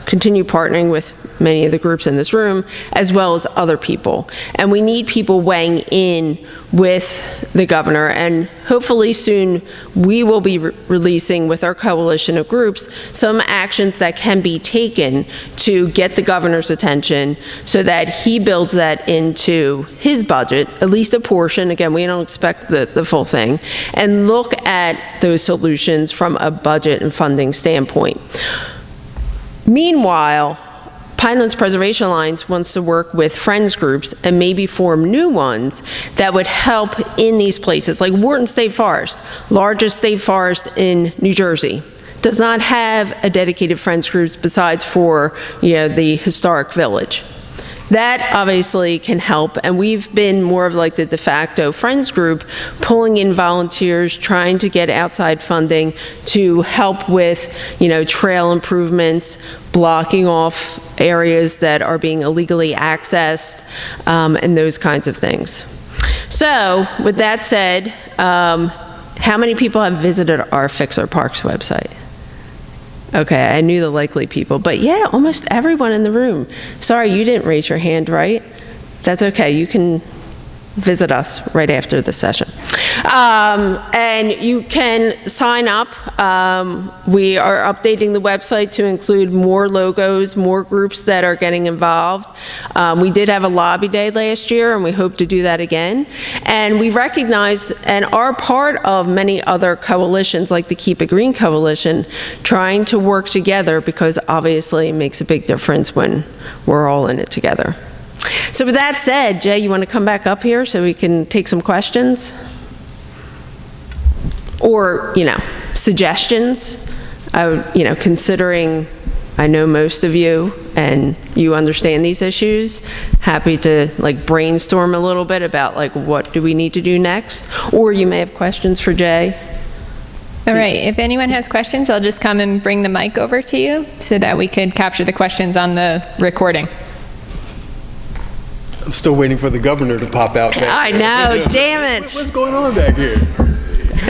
continue partnering with many of the groups in this room, as well as other people. And we need people weighing in with the governor, and hopefully soon we will be releasing with our coalition of groups some actions that can be taken to get the governor's attention so that he builds that into his budget, at least a portion. Again, we don't expect the full thing, and look at those solutions from a budget and funding standpoint. Meanwhile, Pinelands Preservation Alliance wants to work with friends groups and maybe form new ones that would help in these places, like Wharton State Forest, largest state forest in New Jersey, does not have a dedicated friends groups besides for, the historic village. That obviously can help, and we've been more of like the de facto friends group, pulling in volunteers, trying to get outside funding to help with, trail improvements, blocking off areas that are being illegally accessed, and those kinds of things. So, with that said, how many people have visited our Fix Our Parks website? Okay, I knew the likely people, but yeah, almost everyone in the room. Sorry, you didn't raise your hand, right? That's okay, you can visit us right after the session. And you can sign up. We are updating the website to include more logos, more groups that are getting involved. We did have a lobby day last year, and we hope to do that again. And we recognize and are part of many other coalitions, like the Keep It Green Coalition, trying to work together, because obviously it makes a big difference when we're all in it together. So with that said, Jay, you want to come back up here so we can take some questions? Or, suggestions? Considering I know most of you and you understand these issues, happy to brainstorm a little bit about what do we need to do next? Or you may have questions for Jay. All right, if anyone has questions, I'll just come and bring the mic over to you so that we could capture the questions on the recording. I'm still waiting for the governor to pop out. I know, damn it. What's going on back here?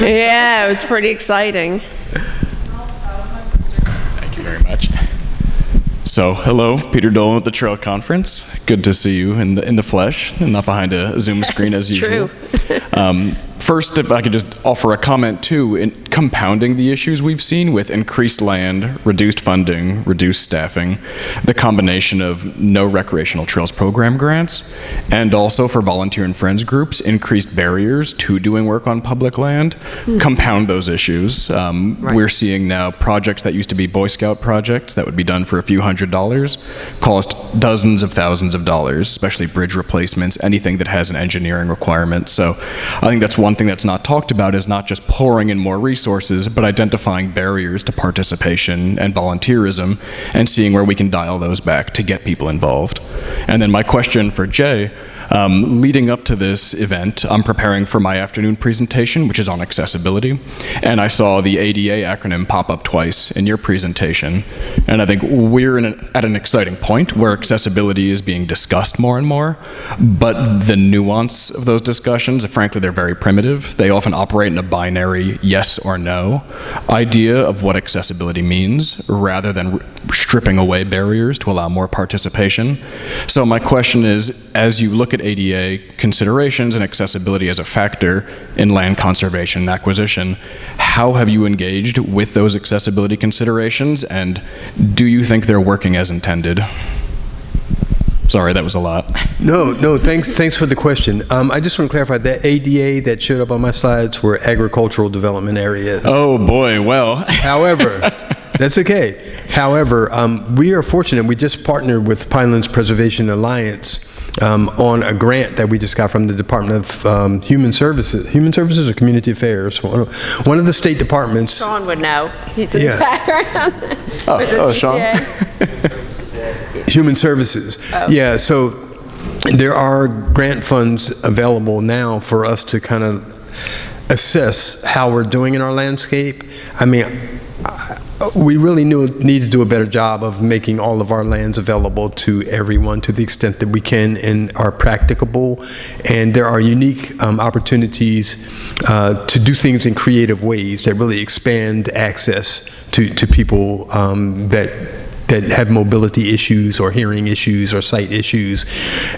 Yeah, it was pretty exciting. Thank you very much. So, hello, Peter Dolan with the Trail Conference. Good to see you in the flesh and not behind a Zoom screen as usual. True. First, if I could just offer a comment too, in compounding the issues we've seen with increased land, reduced funding, reduced staffing, the combination of no recreational trails program grants, and also for volunteer and friends groups, increased barriers to doing work on public land, compound those issues. Right. We're seeing now projects that used to be Boy Scout projects that would be done for a few $100s cost dozens of thousands of dollars, especially bridge replacements, anything that has an engineering requirement. So I think that's one thing that's not talked about, is not just pouring in more resources, but identifying barriers to participation and volunteerism and seeing where we can dial those back to get people involved. And then my question for Jay, leading up to this event, I'm preparing for my afternoon presentation, which is on accessibility, and I saw the ADA acronym pop up twice in your presentation, and I think we're at an exciting point where accessibility is being discussed more and more, but the nuance of those discussions, frankly, they're very primitive. They often operate in a binary yes or no idea of what accessibility means, rather than stripping away barriers to allow more participation. So my question is, as you look at ADA considerations and accessibility as a factor in land conservation and acquisition, how have you engaged with those accessibility considerations, and do you think they're working as intended? Sorry, that was a lot. No, thanks for the question. I just want to clarify that ADA that showed up on my slides were agricultural development areas. Oh boy, well. However, that's okay. However, we are fortunate. We just partnered with Pinelands Preservation Alliance on a grant that we just got from the Department of Human Services or Community Affairs. One of the state departments. Sean would know. He's in the background. Oh, Sean. Human Services. Oh. Yeah, so there are grant funds available now for us to kind of assess how we're doing in our landscape. I mean, we really need to do a better job of making all of our lands available to everyone to the extent that we can and are practicable. And there are unique opportunities to do things in creative ways that really expand access to people that have mobility issues or hearing issues or sight issues.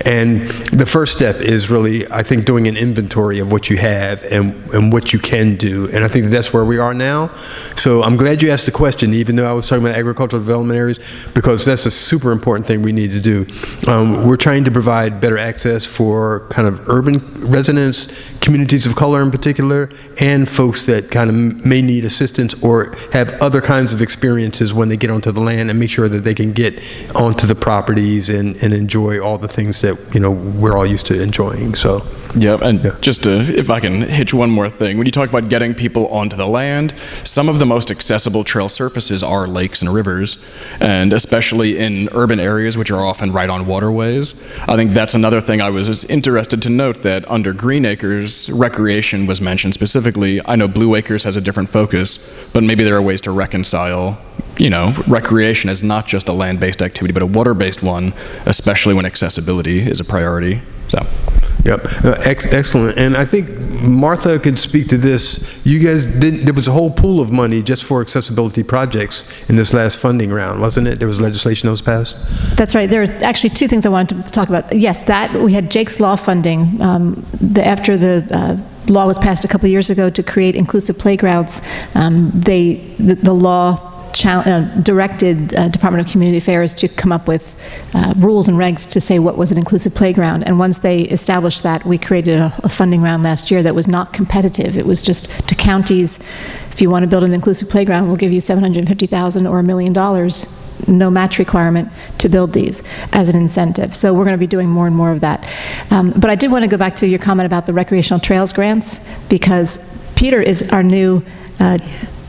And the first step is really, I think, doing an inventory of what you have and what you can do. And I think that's where we are now. So I'm glad you asked the question, even though I was talking about agricultural development areas, because that's a super important thing we need to do. We're trying to provide better access for kind of urban residents, communities of color in particular, and folks that kind of may need assistance or have other kinds of experiences when they get onto the land, and make sure that they can get onto the properties and enjoy all the things that, you know, we're all used to enjoying. So Yep, and just to, if I can hitch one more thing, when you talk about getting people onto the land, some of the most accessible trail surfaces are lakes and rivers, and especially in urban areas, which are often right on waterways. I think that's another thing I was interested to note, that under Green Acres, recreation was mentioned specifically. I know Blue Acres has a different focus, but maybe there are ways to reconcile, you know, recreation as not just a land-based activity, but a water-based one, especially when accessibility is a priority. So. Yep, excellent. And I think Martha could speak to this. You guys there was a whole pool of money just for accessibility projects in this last funding round, wasn't it? There was legislation that was passed? That's right. There are actually two things I wanted to talk about. Yes, that we had Jake's Law funding. After the law was passed a couple years ago to create inclusive playgrounds, the law directed Department of Community Affairs to come up with rules and regs to say what was an inclusive playground. And once they established that, we created a funding round last year that was not competitive. It was just to counties, if you want to build an inclusive playground, we'll give you $750,000 or $1 million, no match requirement to build these as an incentive. So we're going to be doing more and more of that. But I did want to go back to your comment about the recreational trails grants, because Peter is our new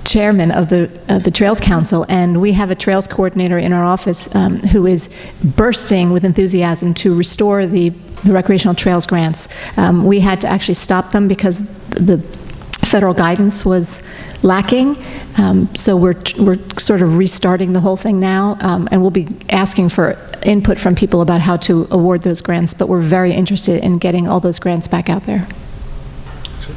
chairman of the Trails Council, and we have a Trails coordinator in our office who is bursting with enthusiasm to restore the recreational trails grants. We had to actually stop them because the federal guidance was lacking, so we're sort of restarting the whole thing now, and we'll be asking for input from people about how to award those grants, but we're very interested in getting all those grants back out there.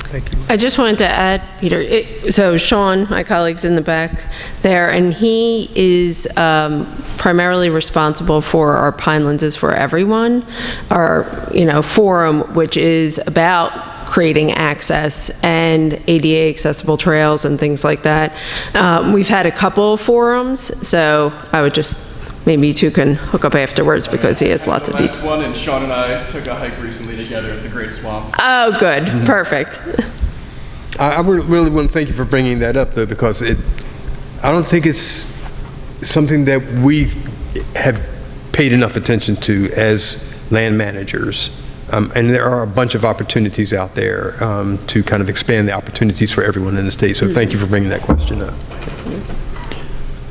Thank you. I just wanted to add, Peter, so Sean, my colleague's in the back there, and he is primarily responsible for our Pinelands is for Everyone, our forum, which is about creating access and ADA accessible trails and things like that. We've had a couple of forums, so I would just, maybe you two can hook up afterwards because he has lots of details. One, and Sean and I took a hike recently together at the Great Swamp. Oh, good. Perfect. I really want to thank you for bringing that up, though, because I don't think it's something that we have paid enough attention to as land managers. And there are a bunch of opportunities out there to kind of expand the opportunities for everyone in the state. So thank you for bringing that question up.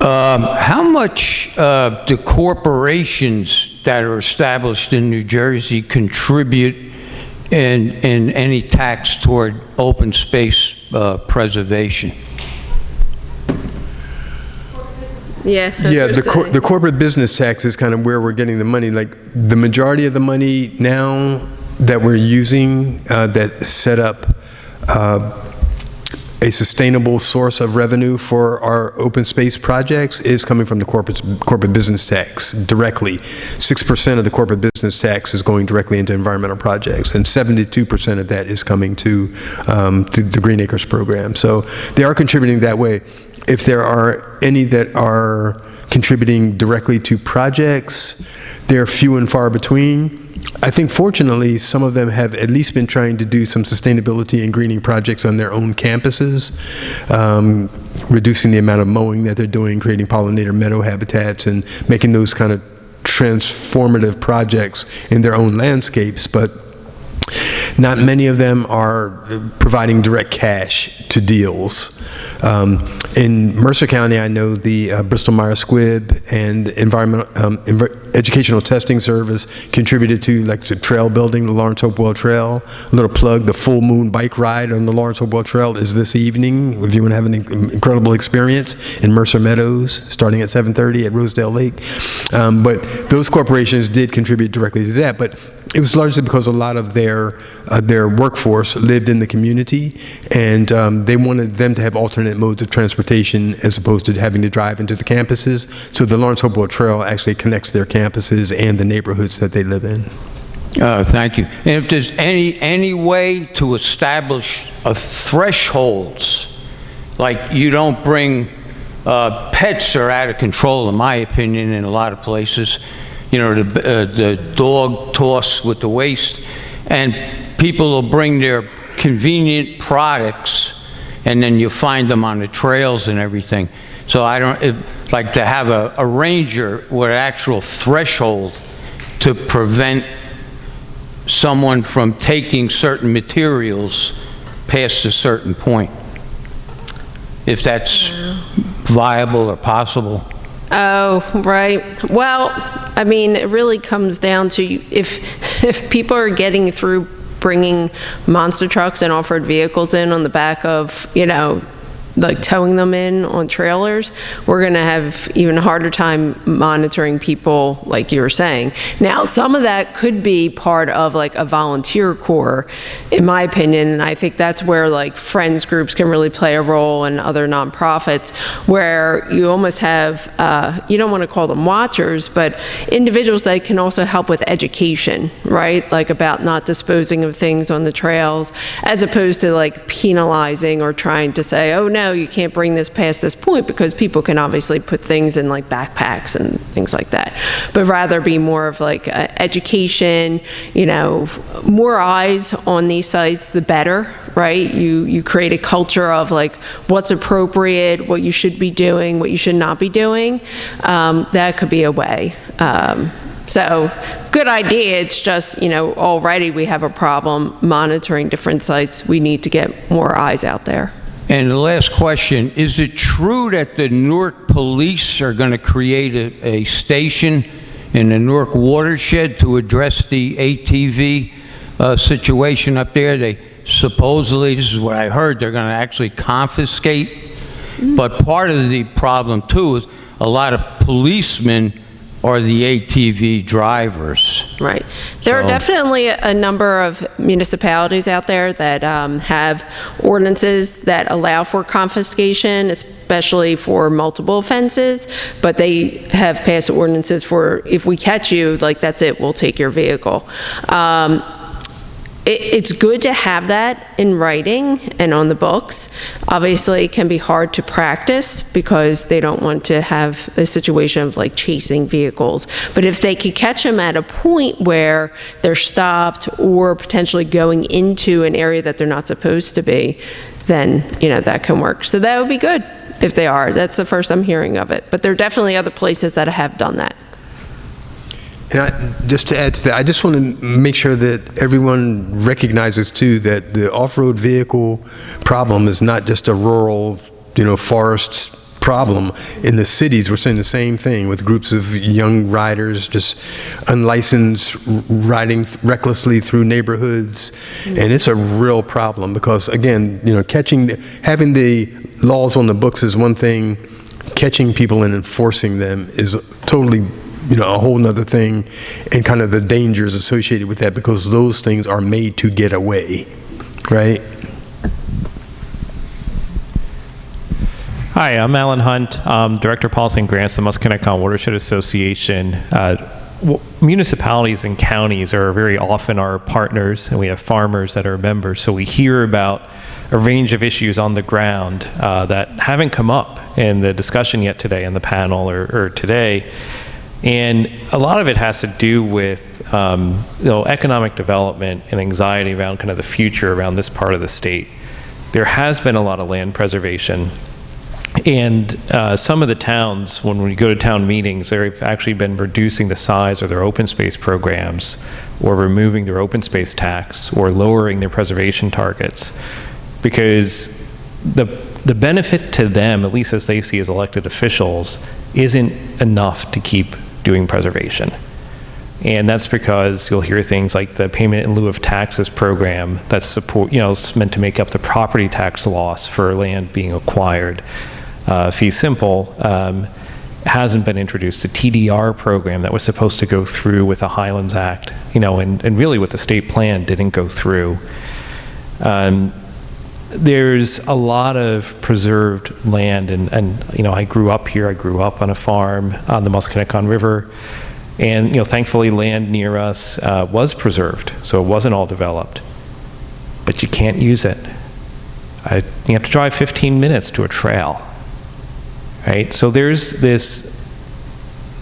How much do corporations that are established in New Jersey contribute in any tax toward open space preservation? Yeah. The corporate business tax is kind of where we're getting the money. Like the majority of the money now that we're using that set up a sustainable source of revenue for our open space projects is coming from the corporate business tax directly. 6% of the corporate business tax is going directly into environmental projects, and 72% of that is coming to the Green Acres program. So they are contributing that way. If there are any that are contributing directly to projects, they're few and far between. I think fortunately some of them have at least been trying to do some sustainability and greening projects on their own campuses, reducing the amount of mowing that they're doing, creating pollinator meadow habitats, and making those kind of transformative projects in their own landscapes. But Not many of them are providing direct cash to deals. In Mercer County, I know the Bristol-Myers Squibb and Educational Testing Service contributed to like the trail building, the Lawrence Hopewell Trail. A little plug, the Full Moon Bike Ride on the Lawrence Hopewell Trail is this evening. If you want to have an incredible experience in Mercer Meadows, starting at 7:30 at Rosedale Lake. But those corporations did contribute directly to that, but it was largely because a lot of their workforce lived in the community, and they wanted them to have alternate modes of transportation as opposed to having to drive into the campuses. So the Lawrence Hopewell Trail actually connects their campuses and the neighborhoods that they live in. Thank you. And if there's any way to establish thresholds, like you don't bring pets are out of control, in my opinion, in a lot of places. You know, the dog toss with the waste, and people will bring their convenient products, and then you find them on the trails and everything. So I don't like to have a ranger with an actual threshold to prevent someone from taking certain materials past a certain point, if that's viable or possible. Oh, right. Well, I mean, it really comes down to if people are getting through bringing monster trucks and off-road vehicles in on the back of, you know, like towing them in on trailers, we're going to have even a harder time monitoring people, like you were saying. Now, some of that could be part of like a volunteer corps, in my opinion, and I think that's where like friends groups can really play a role, and other nonprofits, where you almost have, you don't want to call them watchers, but individuals that can also help with education, right? Like about not disposing of things on the trails, as opposed to like penalizing or trying to say, oh no, you can't bring this past this point, because people can obviously put things in like backpacks and things like that, but rather be more of like education, you know, more eyes on these sites, the better, right? You create a culture of like what's appropriate, what you should be doing, what you should not be doing. That could be a way. So good idea. It's just, you know, already we have a problem monitoring different sites. We need to get more eyes out there. And the last question, is it true that the Newark police are going to create a station in the Newark watershed to address the ATV situation up there? They supposedly, this is what I heard, they're going to actually confiscate. But part of the problem too is a lot of policemen are the ATV drivers. Right. There are definitely a number of municipalities out there that have ordinances that allow for confiscation, especially for multiple offenses, but they have passed ordinances for, if we catch you, like that's it, we'll take your vehicle. It's good to have that in writing and on the books. Obviously, it can be hard to practice because they don't want to have a situation of like chasing vehicles. But if they could catch them at a point where they're stopped or potentially going into an area that they're not supposed to be, then, you know, that can work. So that would be good if they are. That's the first I'm hearing of it. But there are definitely other places that have done that. And just to add to that, I just want to make sure that everyone recognizes too that the off-road vehicle problem is not just a rural, you know, forest problem. In the cities, we're seeing the same thing with groups of young riders just unlicensed riding recklessly through neighborhoods, and it's a real problem because, again, you know, having the laws on the books is one thing. Catching people and enforcing them is totally, you know, a whole nother thing, and kind of the dangers associated with that, because those things are made to get away, right? Hi, I'm Alan Hunt, Director of Policy and Grants, the Musconetcong Watershed Association. Municipalities and counties are very often our partners, and we have farmers that are members, so we hear about a range of issues on the ground that haven't come up in the discussion yet today in the panel or today. And a lot of it has to do with you know, economic development and anxiety around kind of the future around this part of the state. There has been a lot of land preservation And some of the towns, when we go to town meetings, they've actually been reducing the size of their open space programs, or removing their open space tax, or lowering their preservation targets, because the benefit to them, at least as they see as elected officials, isn't enough to keep doing preservation. And that's because you'll hear things like the payment in lieu of taxes program that's it's meant to make up the property tax loss for land being acquired. Fee simple hasn't been introduced. The TDR program that was supposed to go through with the Highlands Act, and really with the state plan didn't go through. There's a lot of preserved land, and I grew up here. I grew up on a farm on the Musconetcong River, and thankfully land near us was preserved, so it wasn't all developed. But you can't use it. You have to drive 15 minutes to a trail, right? So there's this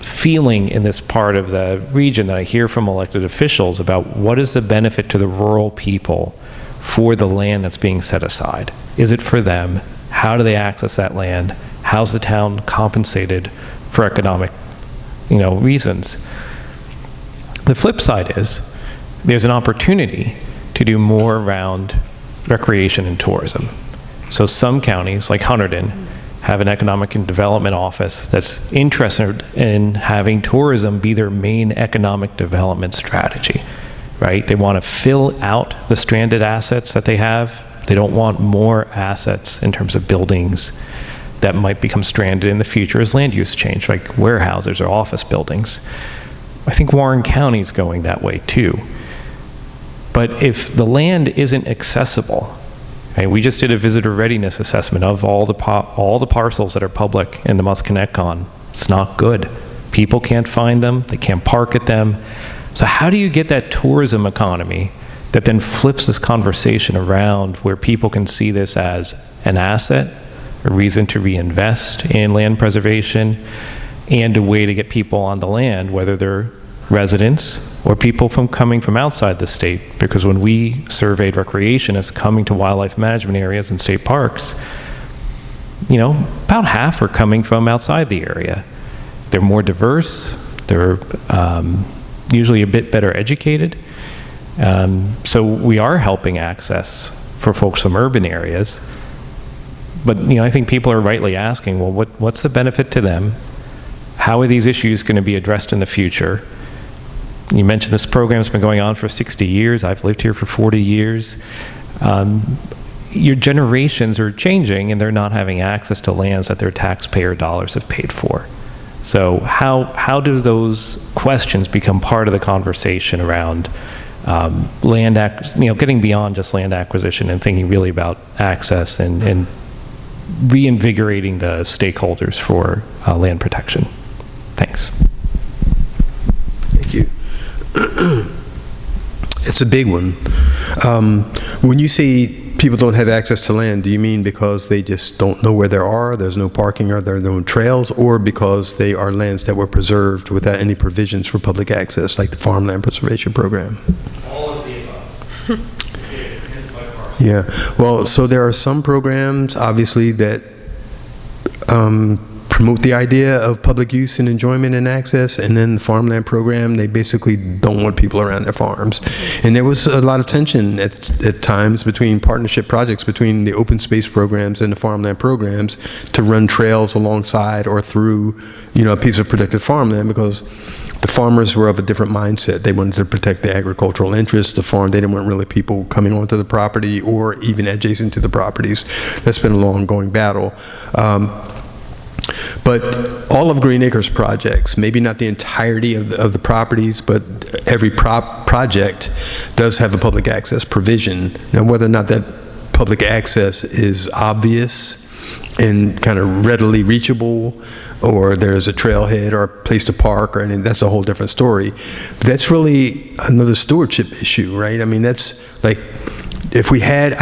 feeling in this part of the region that I hear from elected officials about what is the benefit to the rural people for the land that's being set aside. Is it for them? How do they access that land? How's the town compensated for economic, reasons? The flip side is there's an opportunity to do more around recreation and tourism. So some counties, like Hunterdon, have an economic and development office that's interested in having tourism be their main economic development strategy, right? They want to fill out the stranded assets that they have. They don't want more assets in terms of buildings that might become stranded in the future as land use change, like warehouses or office buildings. I think Warren County's going that way too. But if the land isn't accessible, right, we just did a visitor readiness assessment of all the parcels that are public in the Musconetcong. It's not good. People can't find them. They can't park at them. So how do you get that tourism economy that then flips this conversation around where people can see this as an asset, a reason to reinvest in land preservation, and a way to get people on the land, whether they're residents or people coming from outside the state? Because when we surveyed recreationists coming to wildlife management areas and state parks, about half are coming from outside the area. They're more diverse. They're usually a bit better educated. So we are helping access for folks from urban areas. But I think people are rightly asking, well, what's the benefit to them? How are these issues going to be addressed in the future? You mentioned this program's been going on for 60 years. I've lived here for 40 years. Your generations are changing, and they're not having access to lands that their taxpayer dollars have paid for. So how do those questions become part of the conversation around getting beyond just land acquisition and thinking really about access and reinvigorating the stakeholders for land protection? Thanks. Thank you. It's a big one. When you say people don't have access to land, do you mean because they just don't know where there's no parking, or there are no trails, or because they are lands that were preserved without any provisions for public access, like the Farmland Preservation Program? All of the above. Yeah, well, so there are some programs, obviously, that promote the idea of public use and enjoyment and access, and then the farmland program, they basically don't want people around their farms. And there was a lot of tension at times between partnership projects between the open space programs and the farmland programs to run trails alongside or through, a piece of protected farmland, because the farmers were of a different mindset. They wanted to protect the agricultural interests, the farm. They didn't want really people coming onto the property or even adjacent to the properties. That's been a long-going battle. But all of Green Acres projects, maybe not the entirety of the properties, but every project does have a public access provision. Now, whether or not that public access is obvious and kind of readily reachable, or there's a trailhead or a place to park, or anything, that's a whole different story. But that's really another stewardship issue, right? I mean, that's like, I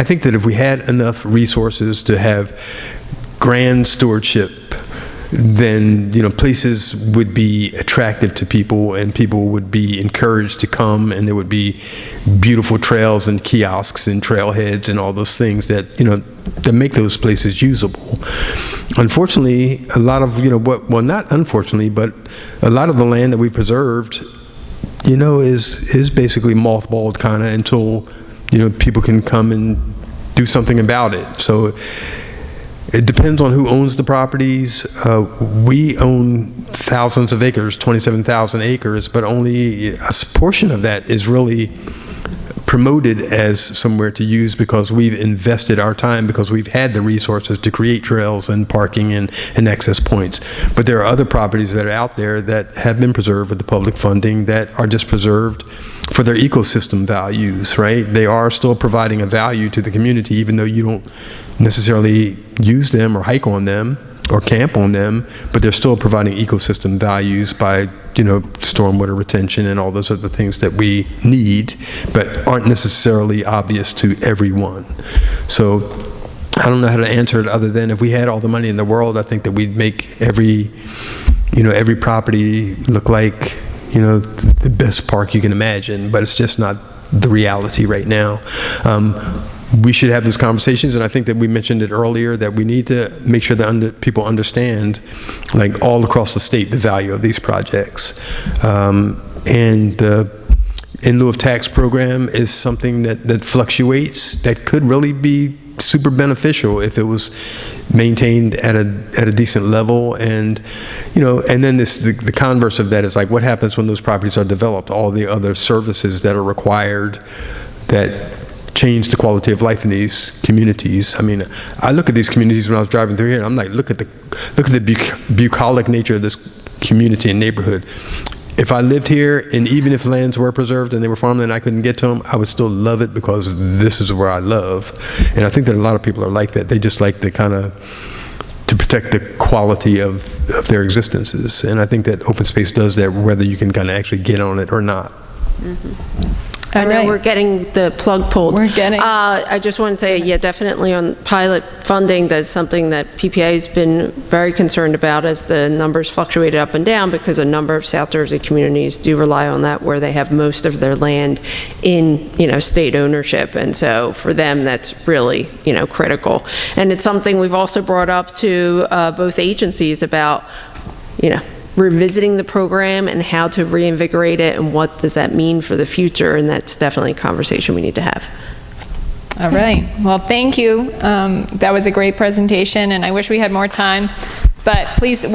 think that if we had enough resources to have grand stewardship then, places would be attractive to people, and people would be encouraged to come, and there would be beautiful trails and kiosks and trailheads and all those things that, that make those places usable. Unfortunately, a lot of, well, not unfortunately, but a lot of the land that we've preserved, is basically mothballed kind of until, people can come and do something about it. So it depends on who owns the properties. We own thousands of acres, 27,000 acres, but only a portion of that is really promoted as somewhere to use because we've invested our time, because we've had the resources to create trails and parking and access points. But there are other properties that are out there that have been preserved with the public funding that are just preserved for their ecosystem values, right? They are still providing a value to the community, even though you don't necessarily use them or hike on them or camp on them, but they're still providing ecosystem values by, stormwater retention and all those other things that we need, but aren't necessarily obvious to everyone. So I don't know how to answer it other than if we had all the money in the world, I think that we'd make every property look like, the best park you can imagine, but it's just not the reality right now. We should have those conversations, and I think that we mentioned it earlier, that we need to make sure that people understand, like all across the state, the value of these projects. And the in lieu of tax program is something that fluctuates, that could really be super beneficial if it was maintained at a decent level. And and then the converse of that is like, what happens when those properties are developed? All the other services that are required that change the quality of life in these communities. I mean, I look at these communities when I was driving through here, and I'm like, look at the bucolic nature of this community and neighborhood. If I lived here, and even if lands were preserved and they were farmed and I couldn't get to them, I would still love it because this is where I love. And I think that a lot of people are like that. They just like to protect the quality of their existences. And I think that open space does that, whether you can kind of actually get on it or not. Mm-hmm. I know we're getting the plug pulled. I just want to say, yeah, definitely on pilot funding, that's something that PPA has been very concerned about as the numbers fluctuated up and down, because a number of South Jersey communities do rely on that, where they have most of their land in, state ownership. And so for them, that's really, critical. And it's something we've also brought up to both agencies about, revisiting the program and how to reinvigorate it, and what does that mean for the future. And that's definitely a conversation we need to have. All right. Well, thank you. That was a great presentation, and I wish we had more time. But please please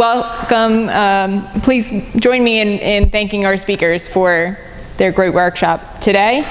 join me in thanking our speakers for their great workshop today.